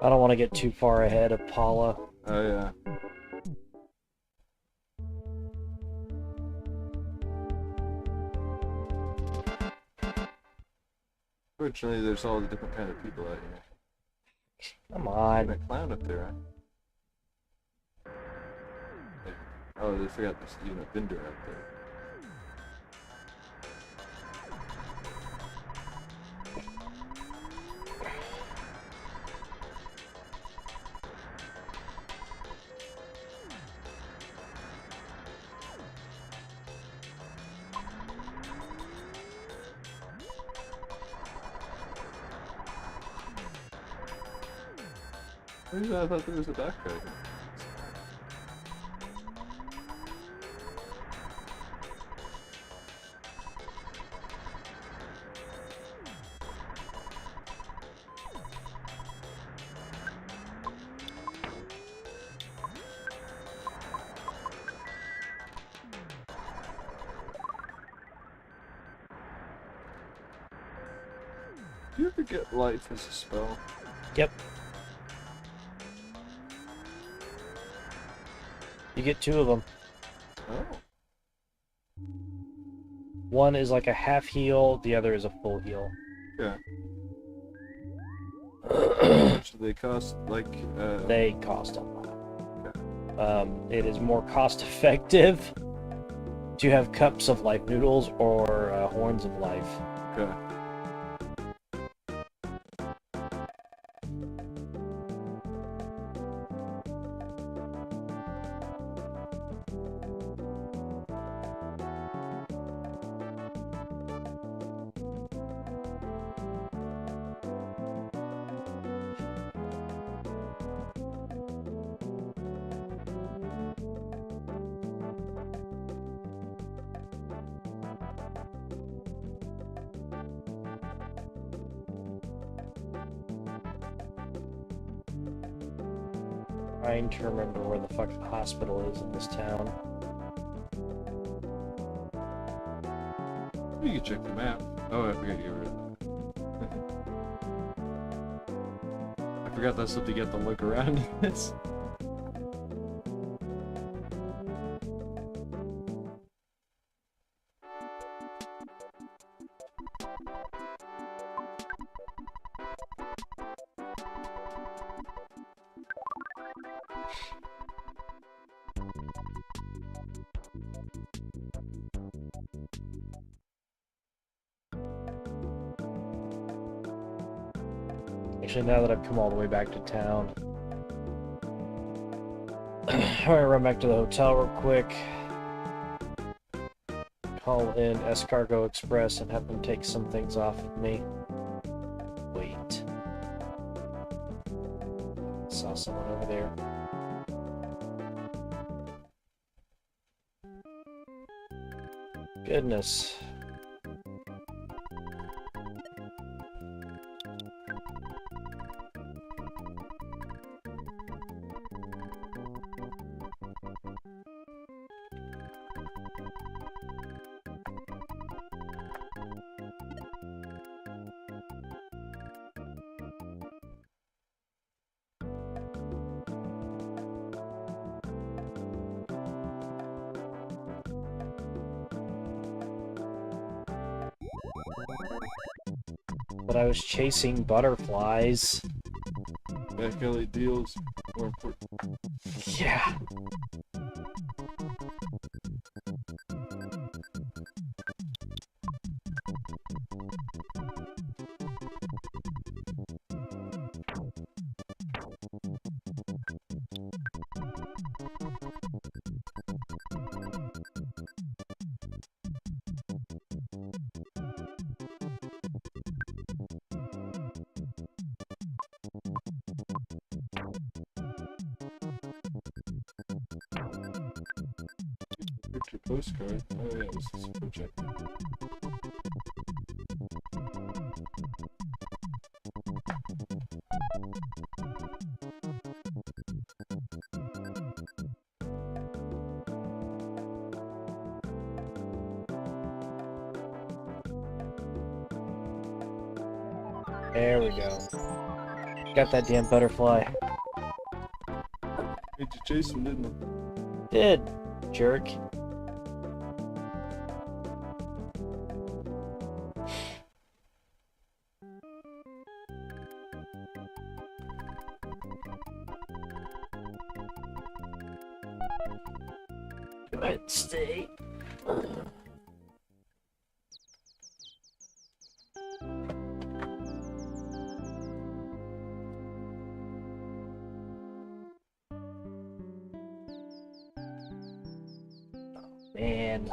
[SPEAKER 1] I don't want to get too far ahead of Paula.
[SPEAKER 2] Oh yeah. Fortunately, there's all the different kind of people out here.
[SPEAKER 1] Come
[SPEAKER 2] And
[SPEAKER 1] on.
[SPEAKER 2] a clown up there, huh? Oh, they forgot there's even a vendor out there. I thought there was a back guy here. Do you ever get life as a spell?
[SPEAKER 1] Yep. You get 2 of them.
[SPEAKER 2] Oh.
[SPEAKER 1] One is like a half heal, the other is a full heal.
[SPEAKER 2] Yeah. How much do they cost? Like,
[SPEAKER 1] They cost a lot.
[SPEAKER 2] Okay.
[SPEAKER 1] It is more cost effective to have cups of life noodles or horns of life.
[SPEAKER 2] Okay.
[SPEAKER 1] Trying to remember where the fuck the hospital is in this town.
[SPEAKER 2] You can check the map. Oh, I forgot you were. I forgot that's what you get to look around in this.
[SPEAKER 1] Actually, now that I've come all the way back to town, I'm gonna run back to the hotel real quick. Call in Escargo Express and have them take some things off of me. Wait. Saw someone over there. Goodness. But I was chasing butterflies.
[SPEAKER 2] Back alley deals more important.
[SPEAKER 1] Yeah.
[SPEAKER 2] Picture postcard. Oh yeah, this is a project.
[SPEAKER 1] There we go. Got that damn butterfly.
[SPEAKER 2] Made you chase him, didn't I?
[SPEAKER 1] Did, jerk. Go ahead and stay. Man.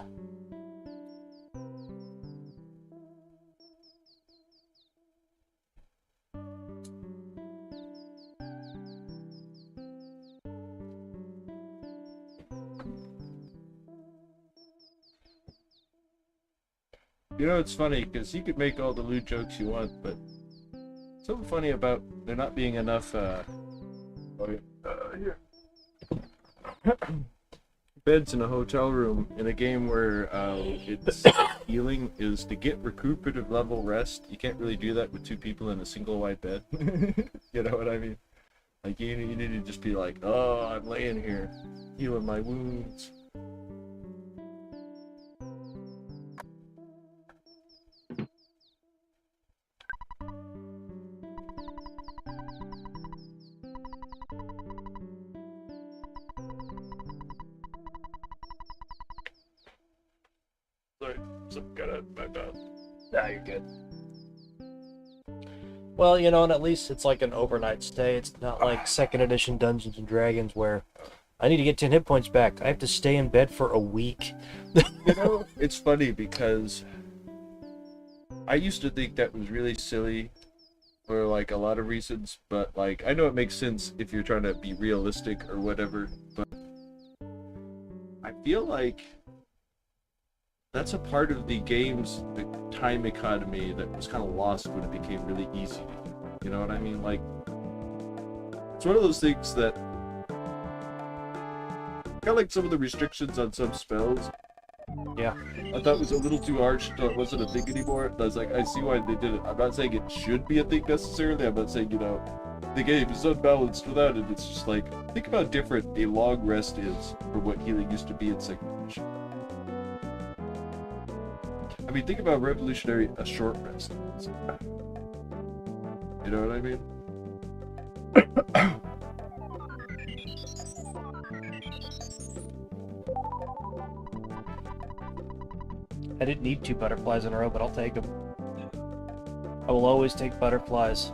[SPEAKER 2] You know, it's funny, because you could make all the loot jokes you want, but something funny about there not being enough, here. Beds in a hotel room in a game where it's healing is to get recuperative level rest. You can't really do that with two people in a single wide bed. You know what I mean? Like, you need to just be like, oh, I'm laying here, healing my wounds. Sorry, something got out of my mouth.
[SPEAKER 1] Nah, you're good. Well, you know, and at least it's like an overnight stay. It's not like second edition Dungeons and Dragons where I need to get 10 hit points back. I have to stay in bed for a week.
[SPEAKER 2] You know, it's funny because I used to think that was really silly for like a lot of reasons, but like I know it makes sense if you're trying to be realistic or whatever, but I feel like that's a part of the game's the time economy that was kind of lost when it became really easy. You know what I mean? Like, it's one of those things that kind of like some of the restrictions on some spells.
[SPEAKER 1] Yeah.
[SPEAKER 2] I thought was a little too harsh until it wasn't a thing anymore. I was like, I see why they did it. I'm not saying it should be a thing necessarily. I'm not saying, you know, the game is unbalanced without it. It's just like, think about how different a long rest is from what healing used to be in second edition. I mean, think about revolutionary a short rest is. You know what I mean?
[SPEAKER 1] I didn't need 2 butterflies in a row, but I'll take them. I will always take butterflies.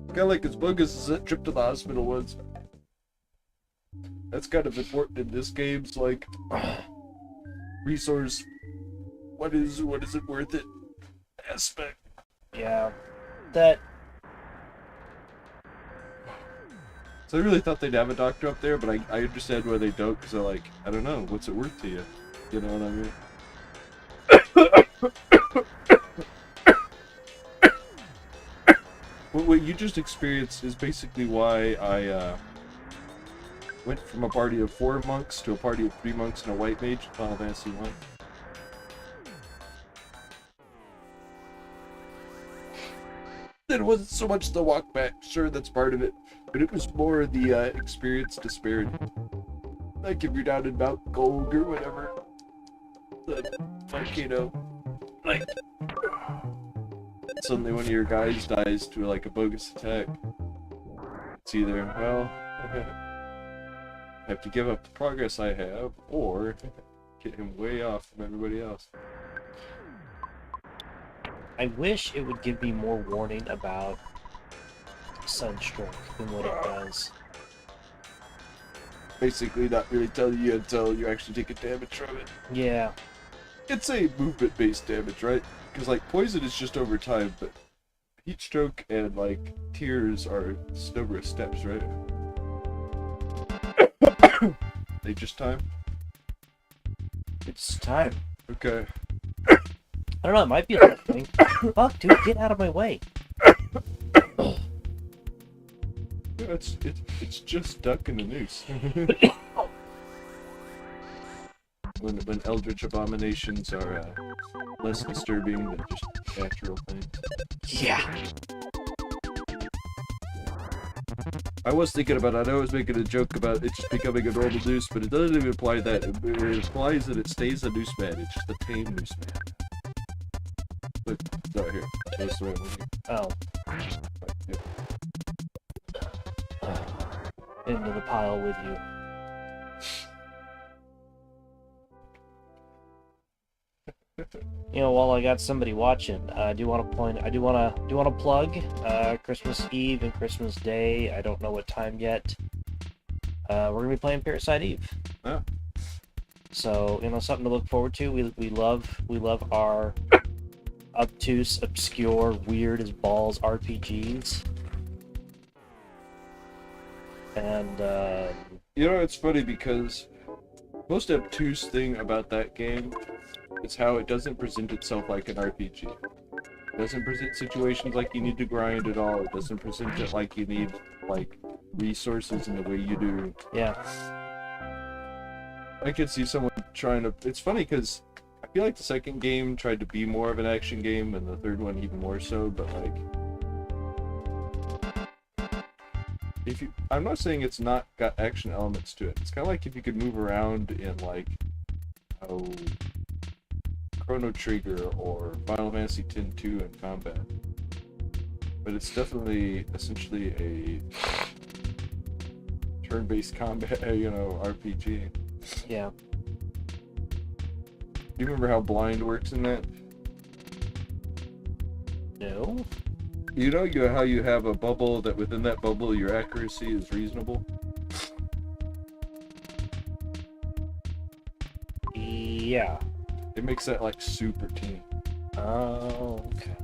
[SPEAKER 2] Kind of like as bogus as that trip to the hospital was. That's kind of important in this game's like resource. What is it worth it aspect.
[SPEAKER 1] Yeah. That...
[SPEAKER 2] So I really thought they'd have a doctor up there, but I understand why they don't, because they're like, I don't know, what's it worth to you? You know what I mean? What you just experienced is basically why I went from a party of 4 monks to a party of 3 monks and a white mage in Final Fantasy 1. It wasn't so much the walk back, sure, that's part of it, but it was more the experience disparity. Like if you're down in Mount Gold or whatever, like, you know, like suddenly one of your guys dies to like a bogus attack. It's either, well, I have to give up the progress I have, or get him way off from everybody else.
[SPEAKER 1] I wish it would give me more warning about sunstroke than what it does.
[SPEAKER 2] Basically not really telling you until you actually take a damage from it.
[SPEAKER 1] Yeah.
[SPEAKER 2] It's a movement-based damage, right? Because like poison is just over time, but heat stroke and like tears are just number of steps, right? They just time?
[SPEAKER 1] It's time.
[SPEAKER 2] Okay.
[SPEAKER 1] I don't know, it might be a thing. Fuck, dude, get out of my way.
[SPEAKER 2] it's just duck and a noose. when eldritch abominations are less disturbing than just natural things.
[SPEAKER 1] Yeah.
[SPEAKER 2] I was thinking about it. I was making a joke about it just becoming a normal noose, but it doesn't even imply that. It implies that it stays a noose man. It's just a tame noose man. Look, no, here. That's the right one.
[SPEAKER 1] Oh.
[SPEAKER 2] Yeah.
[SPEAKER 1] Into the pile with you. You know, while I got somebody watching, I do want to plug Christmas Eve and Christmas Day. I don't know what time yet. We're gonna be playing Parasite Eve.
[SPEAKER 2] Oh.
[SPEAKER 1] So, you know, something to look forward to. We love our obtuse, obscure, weird as balls RPGs. And
[SPEAKER 2] you know, it's funny because most obtuse thing about that game is how it doesn't present itself like an RPG. It doesn't present situations like you need to grind at all. It doesn't present it like you need like resources in the way you do.
[SPEAKER 1] yeah.
[SPEAKER 2] I could see someone trying to. It's funny because I feel like the second game tried to be more of an action game, and the third one even more so. But like, I'm not saying it's not got action elements to it. It's kind of like if you could move around in like, Chrono Trigger or Final Fantasy X-2 in combat. But it's definitely essentially a turn-based combat, RPG.
[SPEAKER 1] Yeah.
[SPEAKER 2] Do you remember how blind works in that?
[SPEAKER 1] No.
[SPEAKER 2] You know how you have a bubble that within that bubble your accuracy is reasonable?
[SPEAKER 1] Yeah.
[SPEAKER 2] It makes that like super teeny.
[SPEAKER 1] Oh, okay.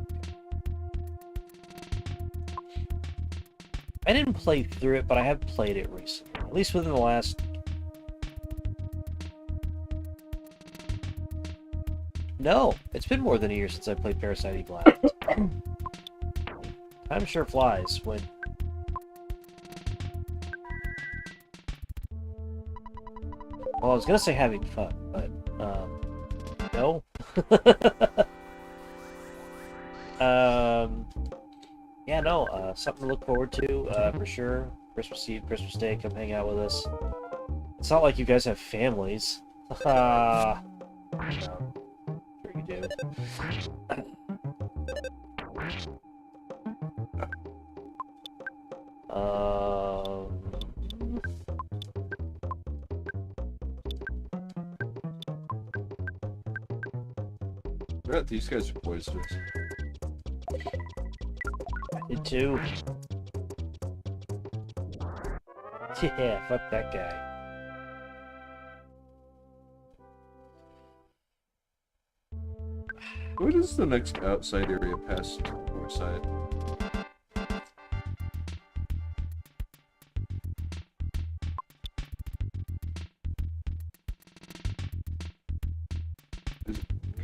[SPEAKER 1] I didn't play through it, but I have played it recently. At least within the last... No, it's been more than a year since I played Parasite Eve last. Time sure flies when... Well, I was gonna say having fun, but, no. Yeah, no, something to look forward to, for sure. Christmas Eve, Christmas Day, come hang out with us. It's not like you guys have families. No, sure you do.
[SPEAKER 2] Right, these guys are poisonous.
[SPEAKER 1] I did too. Yeah, fuck that guy.
[SPEAKER 2] What is the next outside area past north side?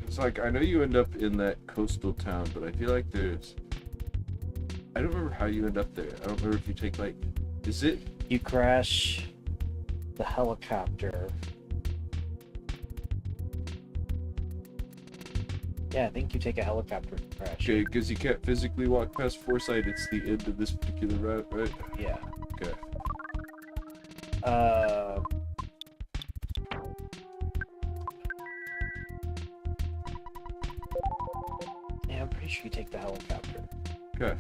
[SPEAKER 2] It's like, I know you end up in that coastal town, but I feel like there's... I don't remember how you end up there. I don't remember if you take, like... Is it...
[SPEAKER 1] You crash the helicopter. Yeah, I think you take a helicopter crash.
[SPEAKER 2] Okay, because you can't physically walk past Foresight, it's the end of this particular route, right?
[SPEAKER 1] Yeah.
[SPEAKER 2] Okay.
[SPEAKER 1] Yeah, I'm pretty sure you take the helicopter.
[SPEAKER 2] Okay.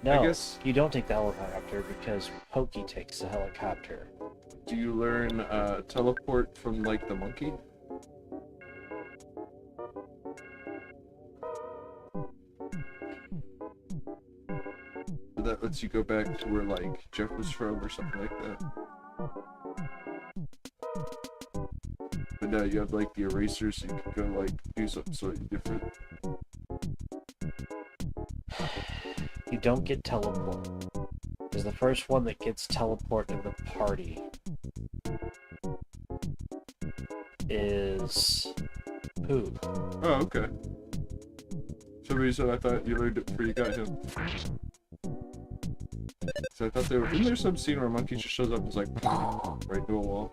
[SPEAKER 1] No,
[SPEAKER 2] I guess...
[SPEAKER 1] you don't take the helicopter because Pokey takes the helicopter.
[SPEAKER 2] Do you learn teleport from, like, the monkey? That lets you go back to where, like, Jeff was from or something like that. But now you have, like, the eraser so you can go, like, do something slightly different.
[SPEAKER 1] You don't get teleport. Because the first one that gets teleport in the party is Pooh.
[SPEAKER 2] Oh, okay. For some reason I thought you learned it before you got him. So I thought there isn't there some scene where a monkey just shows up and is like right into a wall?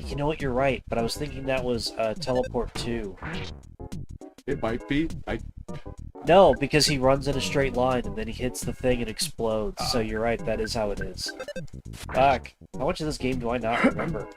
[SPEAKER 1] You know what? You're right, but I was thinking that was Teleport 2.
[SPEAKER 2] It might be.
[SPEAKER 1] No, because he runs in a straight line and then he hits the thing and explodes. So you're right, that is how it is. Fuck. How much of this game do I not remember?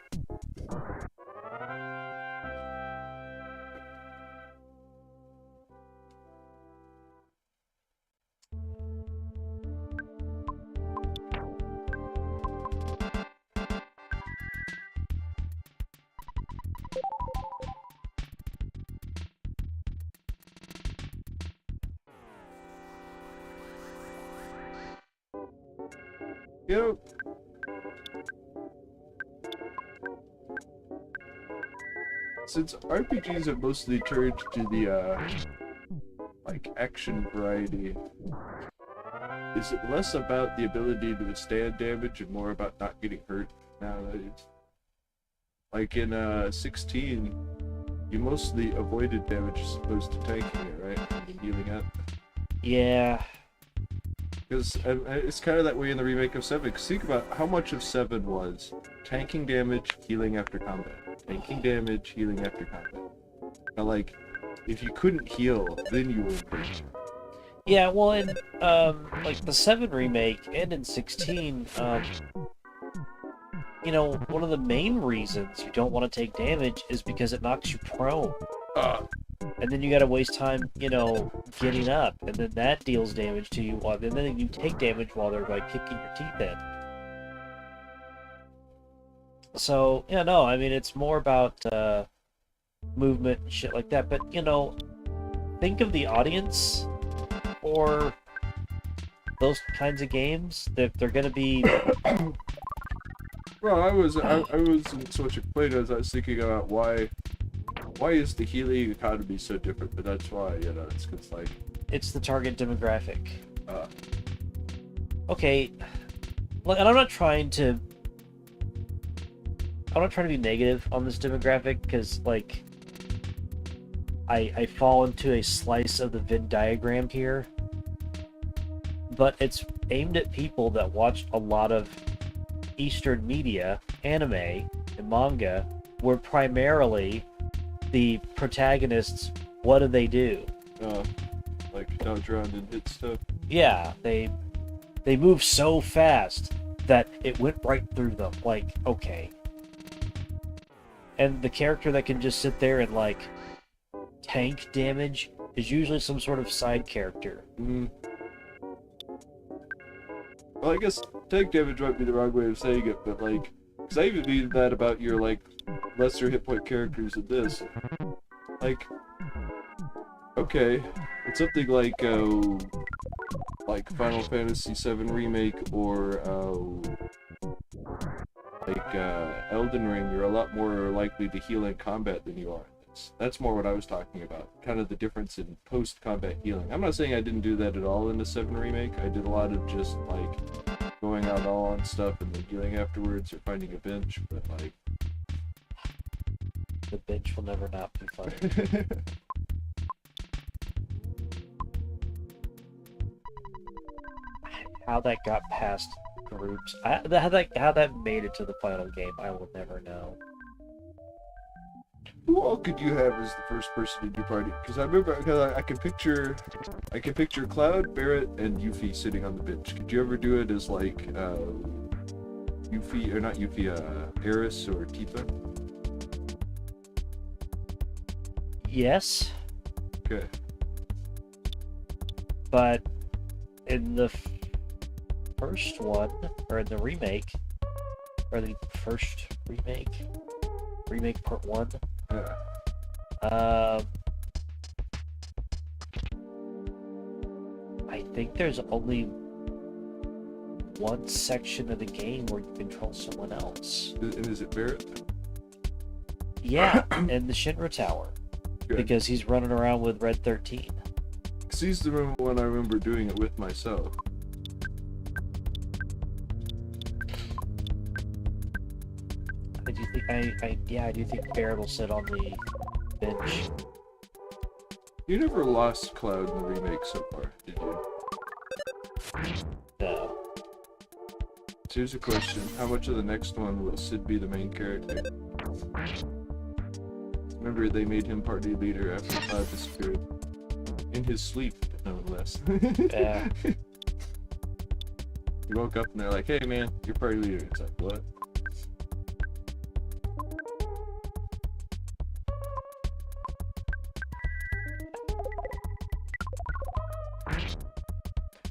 [SPEAKER 2] You know, since RPGs have mostly turned to the like action variety, is it less about the ability to withstand damage and more about not getting hurt nowadays? Like in 16, you mostly avoided damage as opposed to tanking it, right? And healing up.
[SPEAKER 1] Yeah.
[SPEAKER 2] Because it's kind of that way in the remake of 7. Because think about how much of 7 was tanking damage, healing after combat. Tanking damage, healing after combat. Now, like, if you couldn't heal, then you were in danger.
[SPEAKER 1] Yeah, well, in, like, the 7 remake and in 16, you know, one of the main reasons you don't want to take damage is because it knocks you prone. And then you gotta waste time, you know, getting up, and then that deals damage to you, and then you take damage while they're, like, kicking your teeth in. So, yeah, no, I mean, it's more about, movement and shit like that, but, you know, think of the audience for those kinds of games. They're gonna be...
[SPEAKER 2] Well, I wasn't so much explained as I was thinking about why is the healing economy so different, but that's why, you know, it's cause, like...
[SPEAKER 1] It's the target demographic. Okay, look, and I'm not trying to be negative on this demographic, because, like, I fall into a slice of the Venn diagram here, but it's aimed at people that watched a lot of Eastern media, anime, and manga, where primarily the protagonists, what do? Like
[SPEAKER 2] dodge around and hit stuff.
[SPEAKER 1] Yeah, they move so fast that it went right through them. Like, okay. And the character that can just sit there and, like, tank damage is usually some sort of side character.
[SPEAKER 2] Mm. Well, I guess tank damage might be the wrong way of saying it, but, like, because I even mean that about your, like, lesser hit point characters in this. Like, okay, it's something like Final Fantasy VII Remake or, Elden Ring, you're a lot more likely to heal in combat than you are in this. That's more what I was talking about, kind of the difference in post-combat healing. I'm not saying I didn't do that at all in the 7 Remake. I did a lot of just, like, going out all on stuff and then healing afterwards or finding a bench, but, like...
[SPEAKER 1] The bench will never not be funny. How that got past groups, how that made it to the final game, I will never know.
[SPEAKER 2] Who all could you have as the first person in your party? Because I remember, I can picture Cloud, Barrett, and Yuffie sitting on the bench. Could you ever do it as like Yuffie, or not Yuffie, Eris or Tifa?
[SPEAKER 1] Yes.
[SPEAKER 2] Okay.
[SPEAKER 1] But in the first one, or in the remake, or the first remake part 1,
[SPEAKER 2] Yeah.
[SPEAKER 1] I think there's only one section of the game where you control someone else.
[SPEAKER 2] And is it Barrett?
[SPEAKER 1] Yeah, in the Shinra Tower.
[SPEAKER 2] Good.
[SPEAKER 1] Because he's running around with Red 13.
[SPEAKER 2] Because he's the one I remember doing it with myself.
[SPEAKER 1] I do think Barrett will sit on the bench.
[SPEAKER 2] You never lost Cloud in the remake so far, did you?
[SPEAKER 1] No.
[SPEAKER 2] here's a question. How much of the next one will Sid be the main character? Remember, they made him party leader after Cloud disappeared. In his sleep, no less.
[SPEAKER 1] Yeah.
[SPEAKER 2] He woke up and they're like, hey man, you're party leader. It's like, what?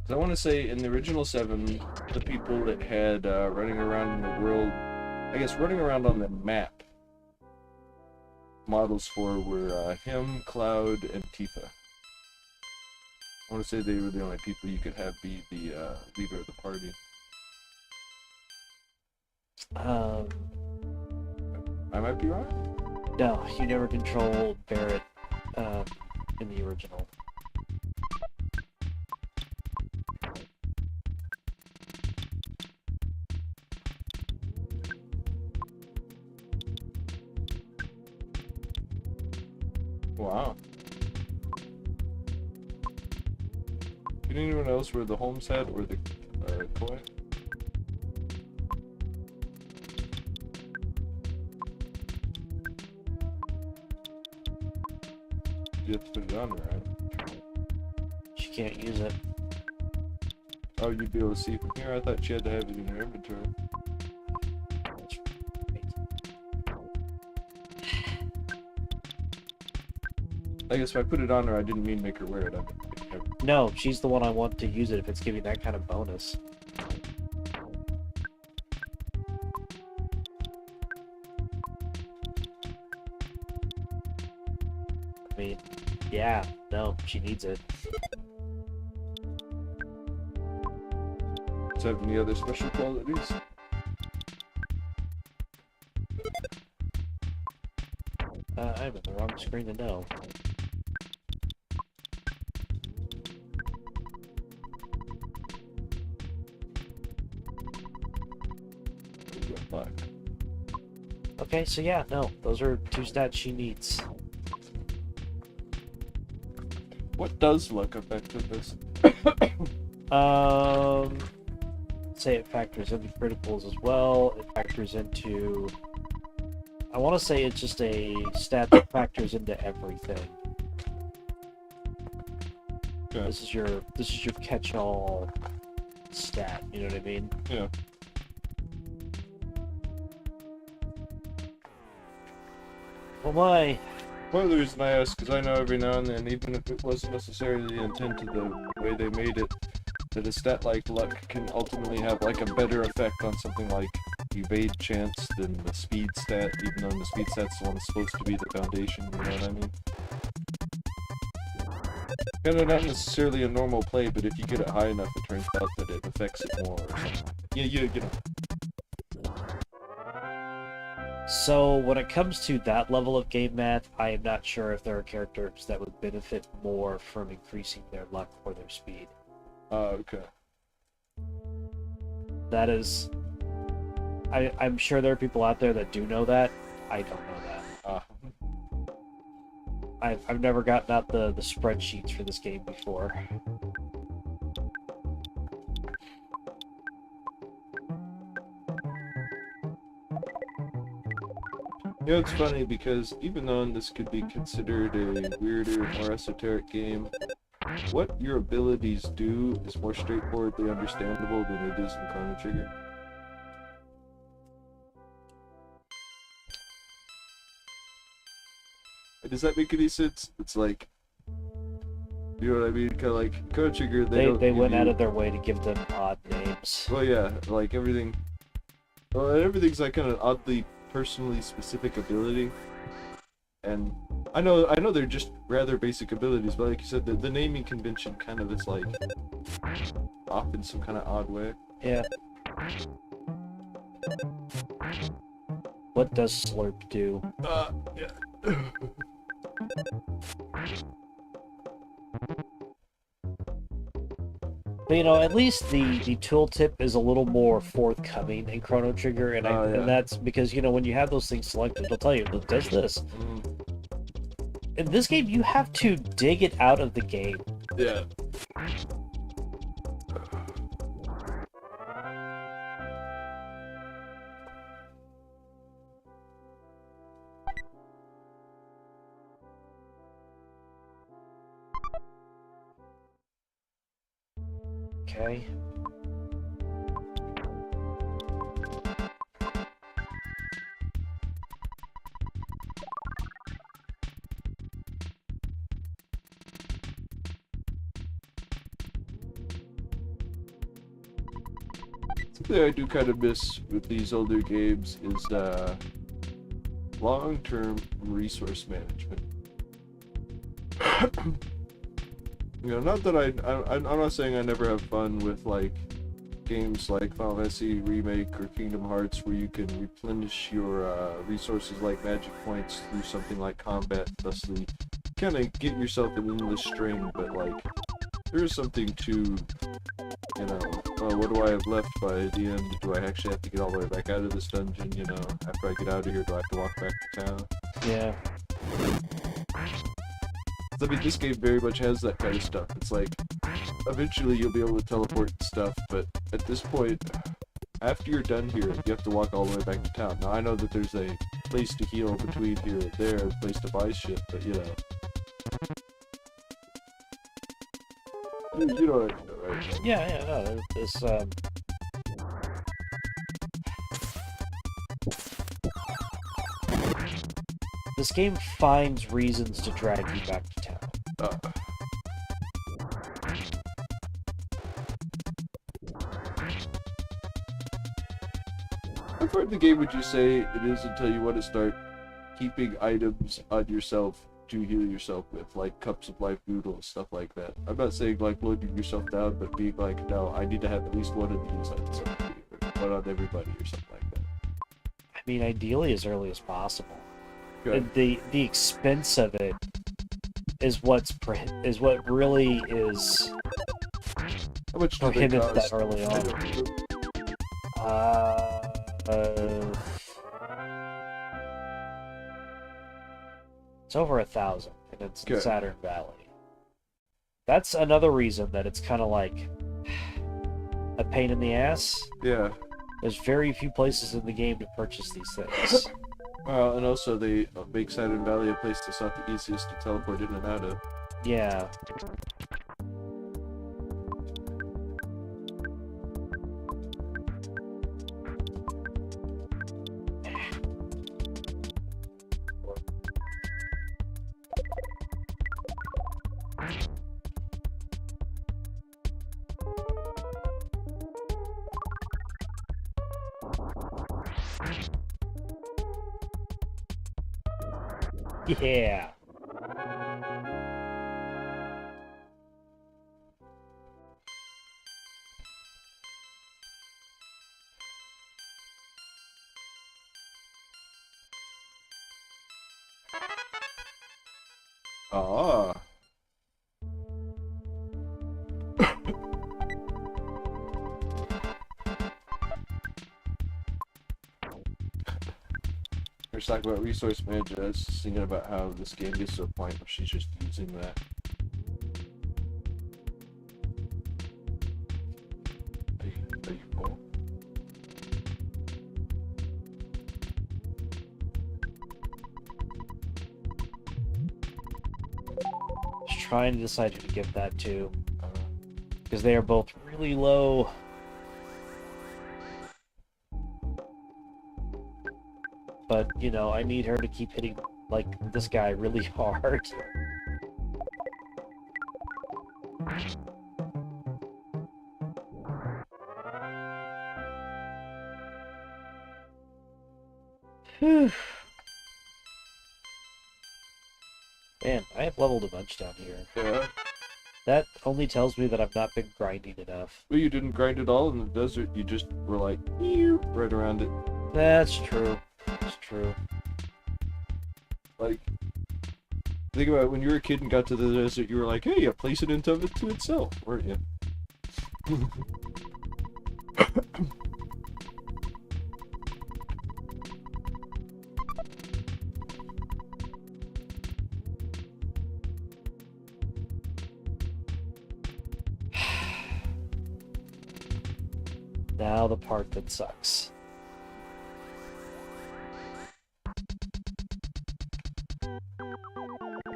[SPEAKER 2] So I want to say in the original 7, the people that had running around in the world, I guess running around on the map, models for were him, Cloud, and Tifa. I want to say they were the only people you could have be the leader of the party. I might be wrong?
[SPEAKER 1] No, you never controlled Barrett in the original.
[SPEAKER 2] Wow. Did anyone else where the Holmes had or the Koi? You have to put it on, right?
[SPEAKER 1] She can't use it.
[SPEAKER 2] Oh, you'd be able to see from here? I thought you had to have it in your inventory. I guess if I put it on her, I didn't mean make her wear it.
[SPEAKER 1] No, she's the one I want to use it if it's giving that kind of bonus. I mean, yeah, no, she needs it.
[SPEAKER 2] Does it have any other special qualities?
[SPEAKER 1] I'm in the wrong screen to know. Okay, so yeah, no, those are 2 stats she needs.
[SPEAKER 2] What does luck affect with this?
[SPEAKER 1] Say it factors into criticals as well. It factors into. I want to say it's just a stat that factors into everything.
[SPEAKER 2] Okay.
[SPEAKER 1] This is your catch-all stat. You know what I mean?
[SPEAKER 2] Yeah.
[SPEAKER 1] Well, my.
[SPEAKER 2] Part of the reason I ask, because I know every now and then, even if it wasn't necessarily the intent of the way they made it, that a stat like luck can ultimately have like a better effect on something like evade chance than the speed stat, even though the speed stat's the one that's supposed to be the foundation, you know what I mean? Kind of not necessarily a normal play, but if you get it high enough, it turns out that it affects it more or something. Yeah, you know.
[SPEAKER 1] So when it comes to that level of game math, I am not sure if there are characters that would benefit more from increasing their luck or their speed.
[SPEAKER 2] Okay.
[SPEAKER 1] That is... I'm sure there are people out there that do know that. I don't know that. I've never gotten out the spreadsheets for this game before.
[SPEAKER 2] You know, it's funny because even though this could be considered a weirder, more esoteric game, what your abilities do is more straightforwardly understandable than it is in Chrono Trigger. Does that make any sense? It's like, you know what I mean? Kind of like Chrono Trigger.
[SPEAKER 1] They went out of their way to give them odd names.
[SPEAKER 2] Well, yeah, like everything. Well, everything's like kind of oddly personally specific ability, and I know they're just rather basic abilities, but like you said, the naming convention kind of is like off in some kind of odd way.
[SPEAKER 1] Yeah. What does Slurp do?
[SPEAKER 2] Yeah.
[SPEAKER 1] But, you know, at least the tooltip is a little more forthcoming in Chrono Trigger, and, and that's because, you know, when you have those things selected, it'll tell you, it does this. In this game, you have to dig it out of the game.
[SPEAKER 2] Yeah.
[SPEAKER 1] Okay.
[SPEAKER 2] Something I do kind of miss with these older games is long-term resource management. You know, not that I'm not saying I never have fun with like games like Final Fantasy Remake or Kingdom Hearts where you can replenish your resources like magic points through something like combat, thusly kind of get yourself an endless string, but like there is something to, you know, what do I have left by the end? Do I actually have to get all the way back out of this dungeon, you know? After I get out of here, do I have to walk back to town?
[SPEAKER 1] Yeah.
[SPEAKER 2] I mean, this game very much has that kind of stuff. It's like, eventually you'll be able to teleport and stuff, but at this point, after you're done here, you have to walk all the way back to town. Now, I know that there's a place to heal between here and there, a place to buy shit, but you know. You know what I mean, right?
[SPEAKER 1] Yeah, no, this, this game finds reasons to drag you back to town.
[SPEAKER 2] How far in the game would you say it is until you want to start keeping items on yourself to heal yourself with, like cups of life noodles, stuff like that? I'm not saying like loading yourself down, but being like, no, I need to have at least one of these on somebody, or one on everybody, or something like that.
[SPEAKER 1] I mean, ideally as early as possible.
[SPEAKER 2] Good.
[SPEAKER 1] The expense of it is what really is
[SPEAKER 2] How much do they
[SPEAKER 1] prohibited that
[SPEAKER 2] cost?
[SPEAKER 1] early
[SPEAKER 2] I
[SPEAKER 1] on.
[SPEAKER 2] don't know.
[SPEAKER 1] It's over 1,000, and it's in
[SPEAKER 2] Good.
[SPEAKER 1] Saturn Valley. That's another reason that it's kind of like a pain in the ass.
[SPEAKER 2] Yeah.
[SPEAKER 1] There's very few places in the game to purchase these things.
[SPEAKER 2] Well, and also they make Saturn Valley a place that's not the easiest to teleport in and out of.
[SPEAKER 1] Yeah. Yeah.
[SPEAKER 2] Ah. We're just talking about resource management. I was just thinking about how this game gets to a point where she's just using that. Are you full?
[SPEAKER 1] Just trying to decide who to give that to. Because they are both really low. But, you know, I need her to keep hitting, like, this guy really hard. Whew. Man, I have leveled a bunch down here.
[SPEAKER 2] Yeah.
[SPEAKER 1] That only tells me that I've not been grinding enough.
[SPEAKER 2] Well, you didn't grind it all in the desert. You just were like, "Eew," right around it.
[SPEAKER 1] That's true. That's true.
[SPEAKER 2] Like, think about it, when you were a kid and got to the desert, you were like, hey, a place it into it to itself, weren't you?
[SPEAKER 1] Now the part that sucks.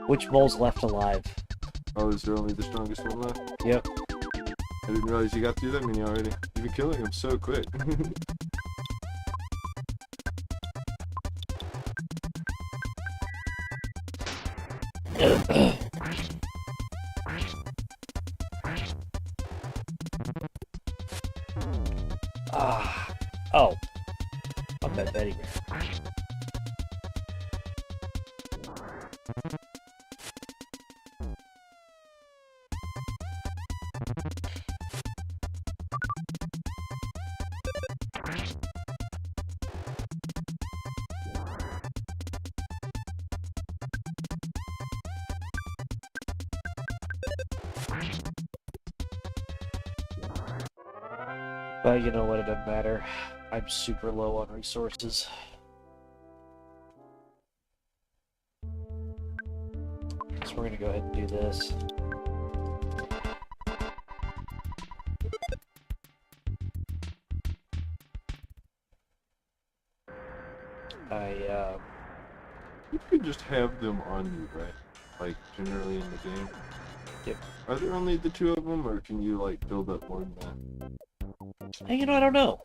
[SPEAKER 1] Which mole's left alive?
[SPEAKER 2] Oh, is there only the strongest one left?
[SPEAKER 1] Yep.
[SPEAKER 2] I didn't realize you got through that many already. You've been killing them so quick.
[SPEAKER 1] Ah. Oh. Fuck that Betty. But you know what, it doesn't matter. I'm super low on resources. So we're gonna go ahead and do this.
[SPEAKER 2] You could just have them on you, right? Like, generally in the game.
[SPEAKER 1] Yep.
[SPEAKER 2] Are there only the two of them, or can you, like, build up more than that?
[SPEAKER 1] Hey, you know, I don't know.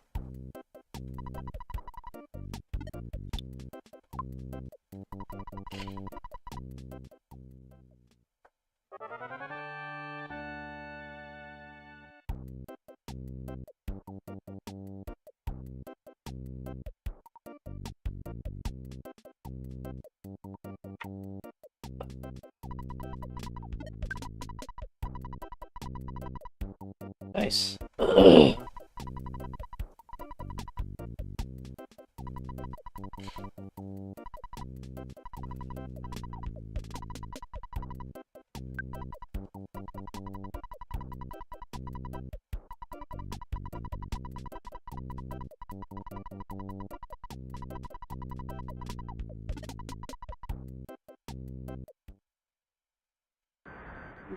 [SPEAKER 1] Nice.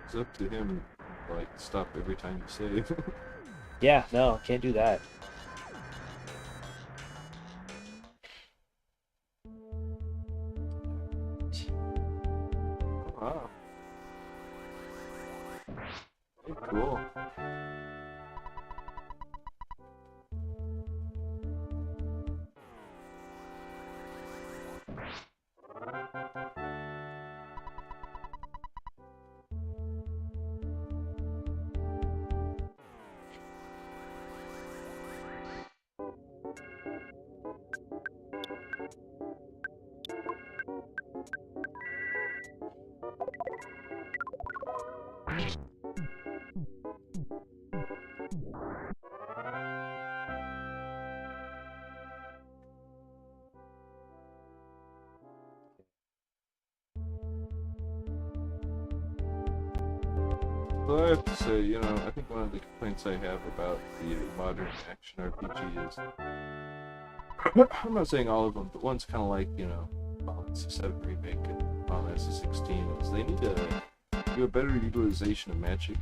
[SPEAKER 2] It's up to him, like, stop every time you save.
[SPEAKER 1] Yeah, no, can't do that.
[SPEAKER 2] Wow. Hey, cool. So I have to say, you know, I think one of the complaints I have about the modern action RPG is, I'm not saying all of them, but one's kind of like, you know, Final Fantasy VII Remake and Final Fantasy 16, is they need to do a better utilization of magic.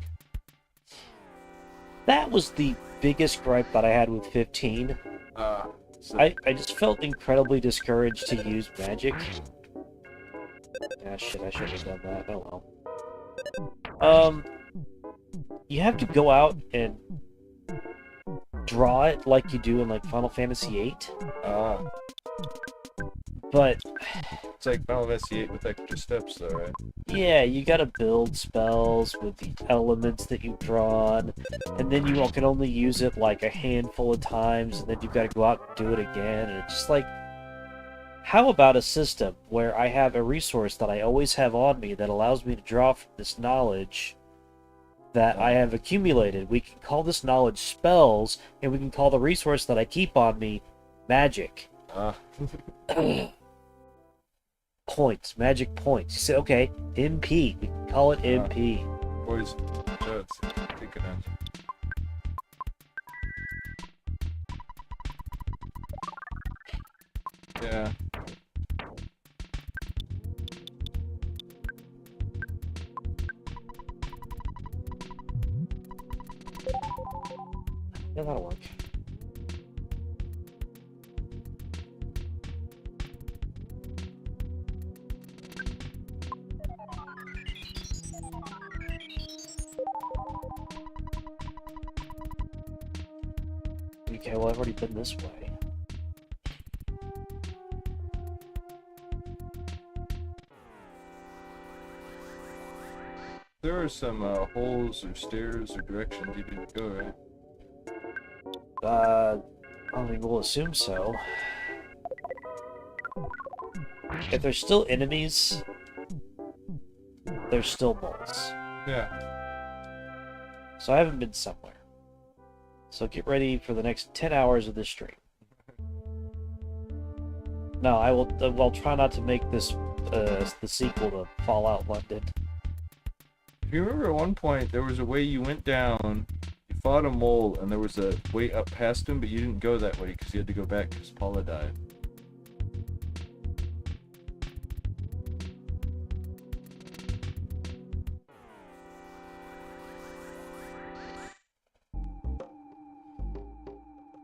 [SPEAKER 1] That was the biggest gripe that I had with 15.
[SPEAKER 2] So
[SPEAKER 1] I just felt incredibly discouraged to use magic. Ah, shit, I should have done that. Oh well. You have to go out and draw it like you do in, like, Final Fantasy VIII. But
[SPEAKER 2] it's like Final Fantasy 8 with extra steps, though, right?
[SPEAKER 1] yeah, you gotta build spells with the elements that you've drawn, and then you can only use it like a handful of times, and then you've got to go out and do it again, and it's just like, how about a system where I have a resource that I always have on me that allows me to draw from this knowledge that I have accumulated? We can call this knowledge spells, and we can call the resource that I keep on me magic. Points, magic points. You say, okay, MP. We can call it MP.
[SPEAKER 2] Boys, judge, take it out. Yeah.
[SPEAKER 1] Yeah, that'll work. Okay, well, I've already been this way.
[SPEAKER 2] There are some holes or stairs or directions you didn't go, right?
[SPEAKER 1] I mean, we'll assume so. If there's still enemies, there's still moles.
[SPEAKER 2] Yeah.
[SPEAKER 1] So I haven't been somewhere. So get ready for the next 10 hours of this stream. No, I will. I'll try not to make this the sequel to Fallout London.
[SPEAKER 2] If you remember at one point, there was a way you went down, you fought a mole, and there was a way up past him, but you didn't go that way because you had to go back because Paula died.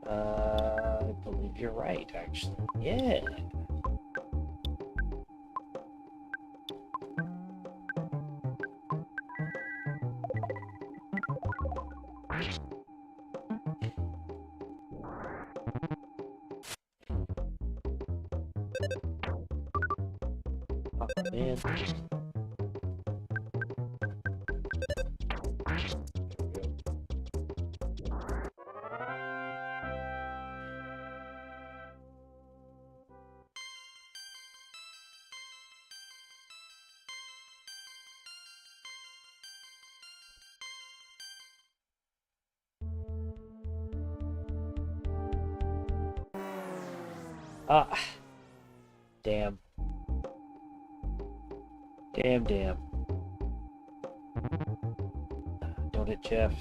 [SPEAKER 1] I believe you're right, actually. Yeah. Oh, man. Ah. Damn. Damn. Don't it, Jeff?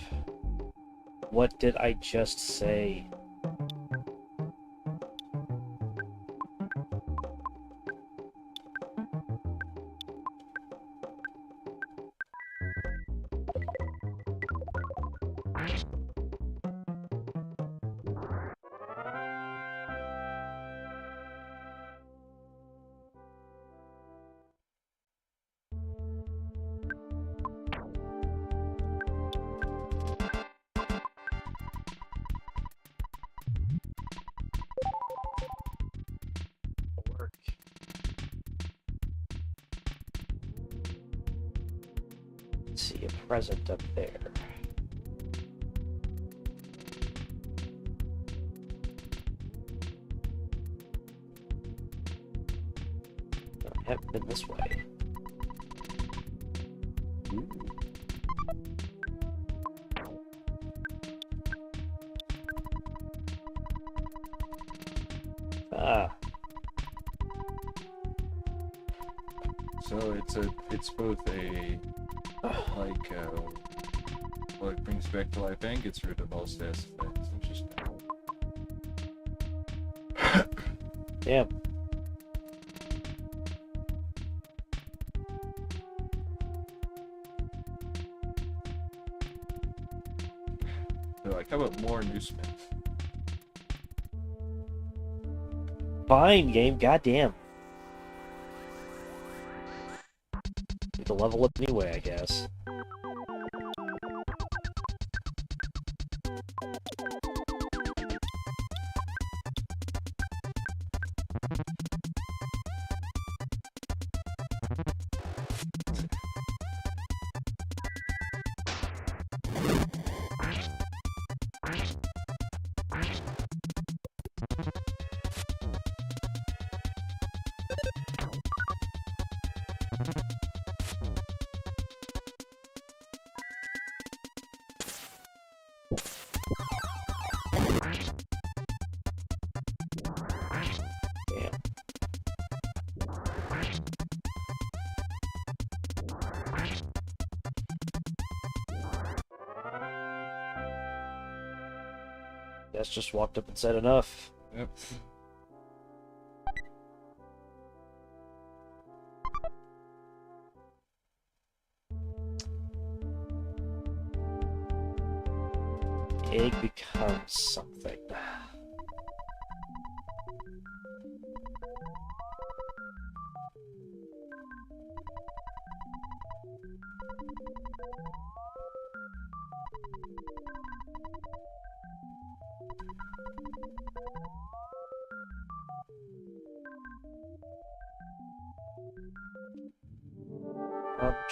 [SPEAKER 1] What did I just say? Work. Let's see a present up there. I haven't been this way. Ah,
[SPEAKER 2] So it's both a like well, it brings back to life and gets rid of all status effects. Interesting.
[SPEAKER 1] damn.
[SPEAKER 2] So like, how about more newsmen?
[SPEAKER 1] Fine, game. Goddamn. Need to level up anyway, I guess. Damn. Guess just walked up and said enough.
[SPEAKER 2] Yep.
[SPEAKER 1] Egg becomes something.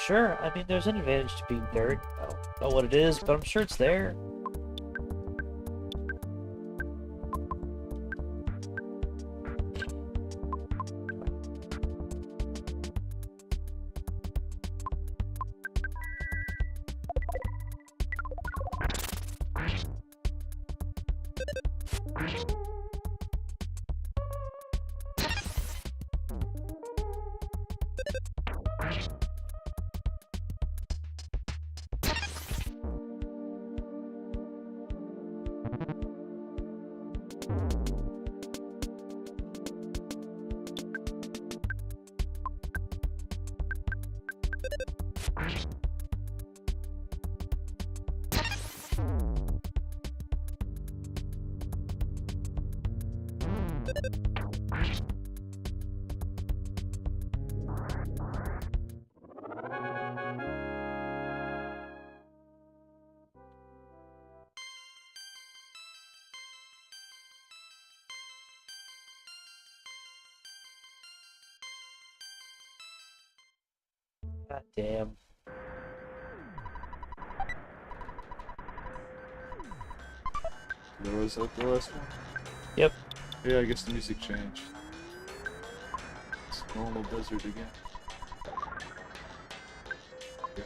[SPEAKER 1] Sure, I mean, there's an advantage to being dirt. I don't know what it is, but I'm sure it's there. God damn.
[SPEAKER 2] There was that the last one?
[SPEAKER 1] Yep.
[SPEAKER 2] Yeah, I guess the music changed. It's normal desert again. Yeah.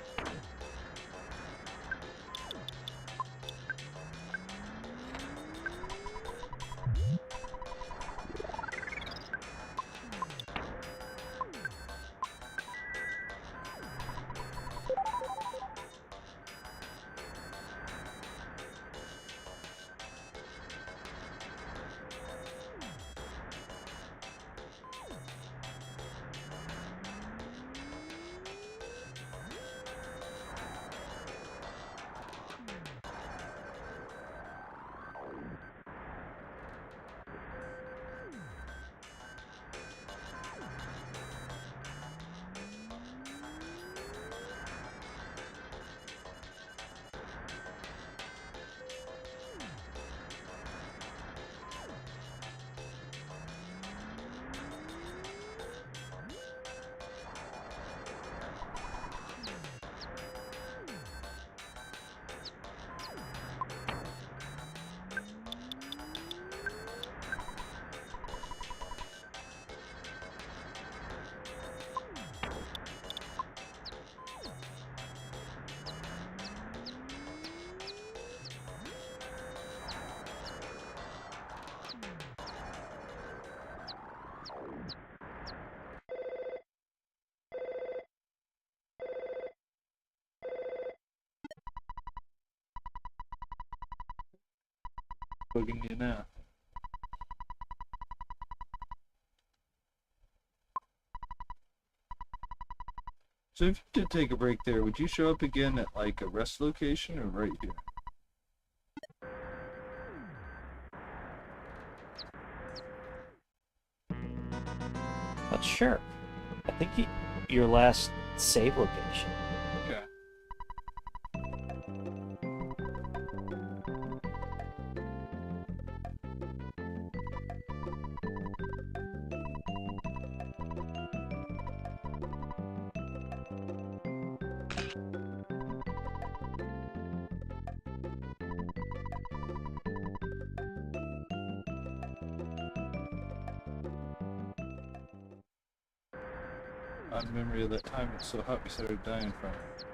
[SPEAKER 2] Bugging you now. So if you did take a break there, would you show up again at like a rest location or right here?
[SPEAKER 1] Not sure. I think your last save location.
[SPEAKER 2] Okay. Odd memory of that time it's so hot we started dying from it.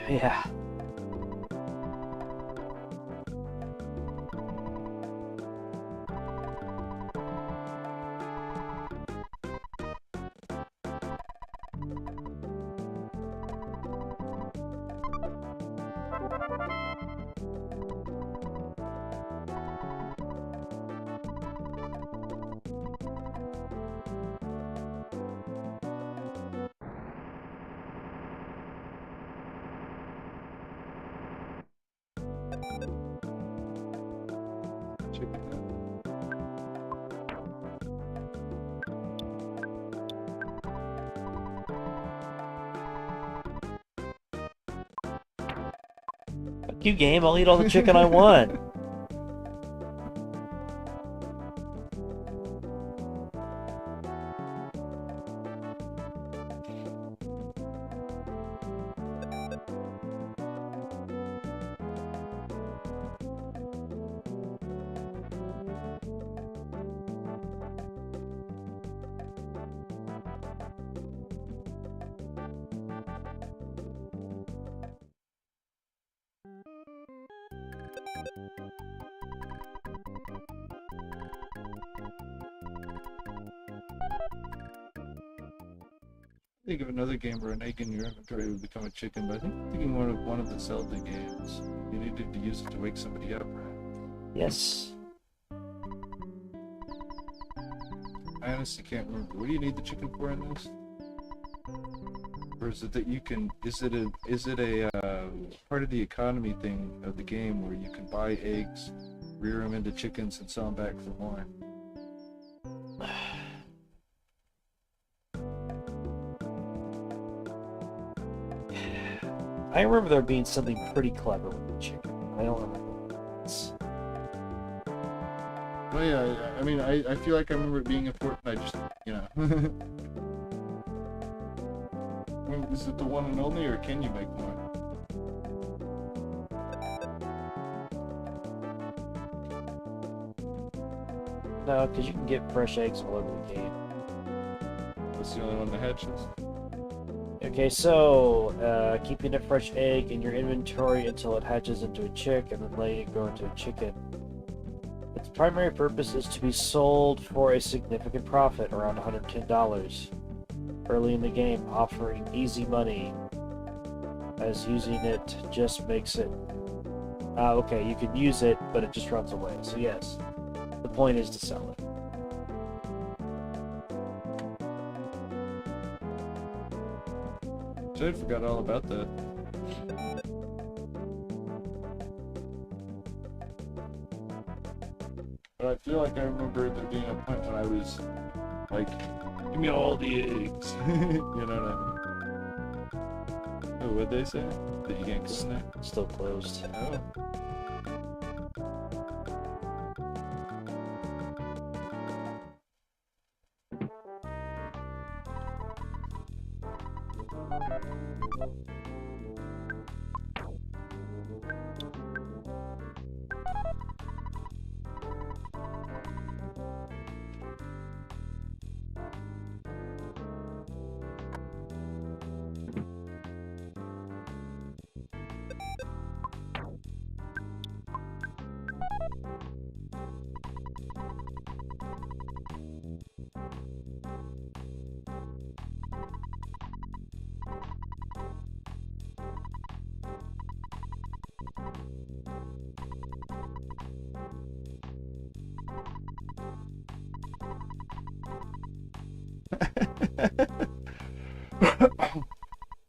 [SPEAKER 1] Yeah.
[SPEAKER 2] Chicken nugget.
[SPEAKER 1] Fuck you, game. I'll eat all the chicken I want.
[SPEAKER 2] Think of another game where an egg in your inventory would become a chicken, but I think I'm thinking one of the Zelda games. You needed to use it to wake somebody up, right?
[SPEAKER 1] Yes.
[SPEAKER 2] I honestly can't remember. What do you need the chicken for in this? Or is it that you can? Is it a part of the economy thing of the game where you can buy eggs, rear them into chickens, and sell them back for more?
[SPEAKER 1] I remember there being something pretty clever with the chicken. I don't remember what it was.
[SPEAKER 2] Well, yeah. I mean, I feel like I remember it being important. I just, you know. Is it the one and only, or can you make more?
[SPEAKER 1] No, because you can get fresh eggs all over the game.
[SPEAKER 2] That's the only one that hatches.
[SPEAKER 1] Okay, so keeping a fresh egg in your inventory until it hatches into a chick and then letting it grow into a chicken. Its primary purpose is to be sold for a significant profit, around $110, early in the game, offering easy money, as using it just makes it... okay, you can use it, but it just runs away. So yes, the point is to sell it.
[SPEAKER 2] I forgot all about that. But I feel like I remember there being a point when I was like, give me all the eggs. You know what I mean? Oh, what'd they say? That you can't go in there?
[SPEAKER 1] Still closed.
[SPEAKER 2] Oh.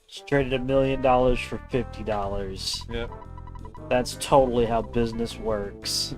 [SPEAKER 1] She traded $1 million for $50.
[SPEAKER 2] Yep.
[SPEAKER 1] That's totally how business works.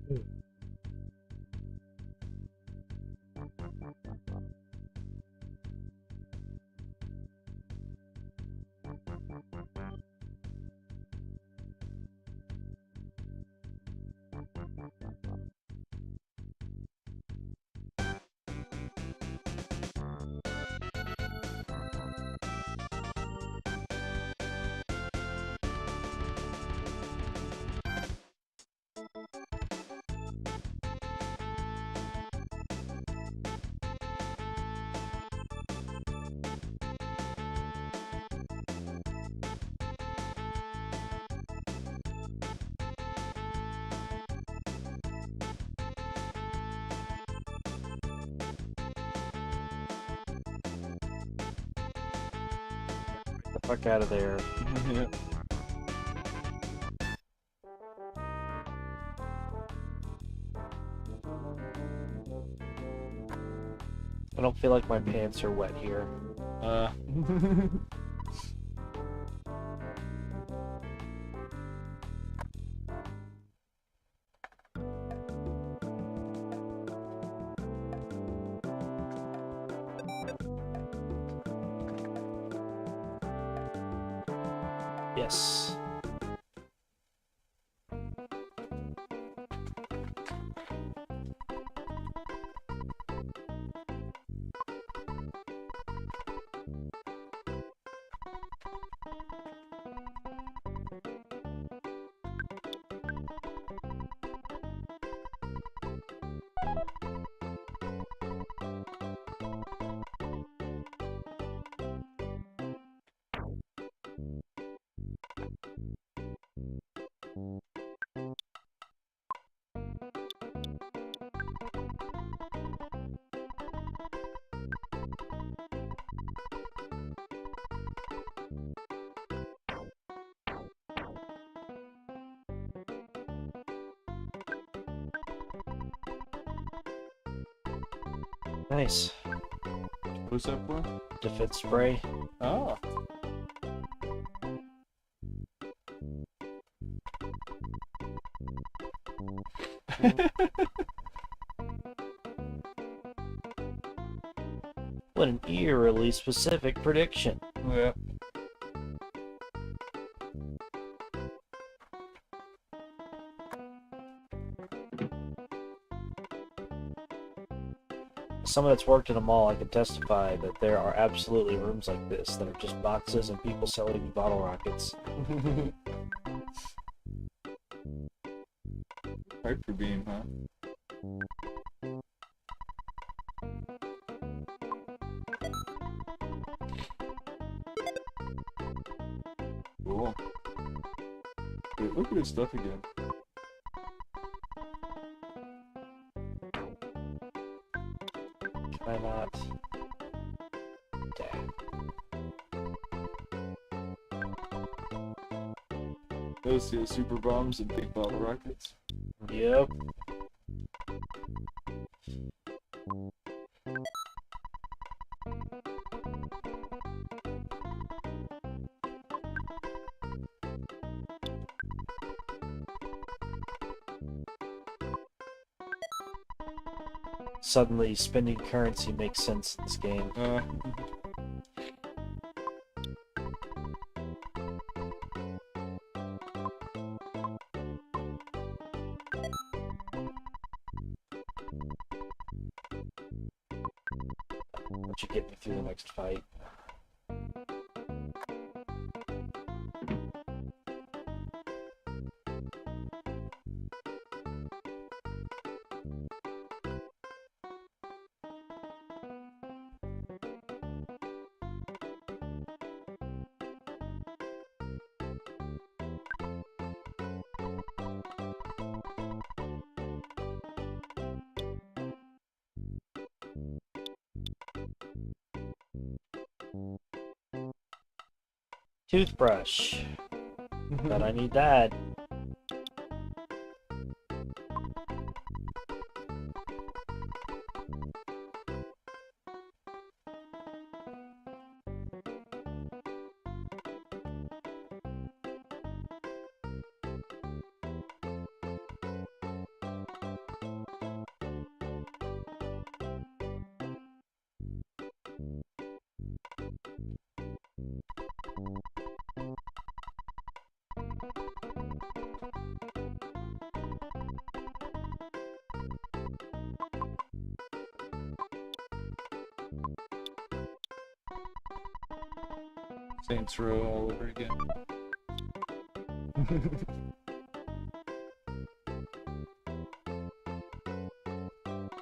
[SPEAKER 1] The fuck out of there.
[SPEAKER 2] Yeah.
[SPEAKER 1] I don't feel like my pants are wet here.
[SPEAKER 2] Uh.
[SPEAKER 1] Yes. Nice.
[SPEAKER 2] What's that for?
[SPEAKER 1] Defense spray.
[SPEAKER 2] Oh.
[SPEAKER 1] What an eerily specific prediction.
[SPEAKER 2] Yeah.
[SPEAKER 1] Someone that's worked in a mall, I can testify that there are absolutely rooms like this that are just boxes and people selling you bottle rockets.
[SPEAKER 2] Hyper beam, huh? Cool. Wait, look at his stuff again.
[SPEAKER 1] Can I not? Damn.
[SPEAKER 2] Those super bombs and big bottle rockets.
[SPEAKER 1] Yep. Suddenly, spending currency makes sense in this game. That should get me through the next fight. Toothbrush. Bet I need that.
[SPEAKER 2] Saints Row all over again.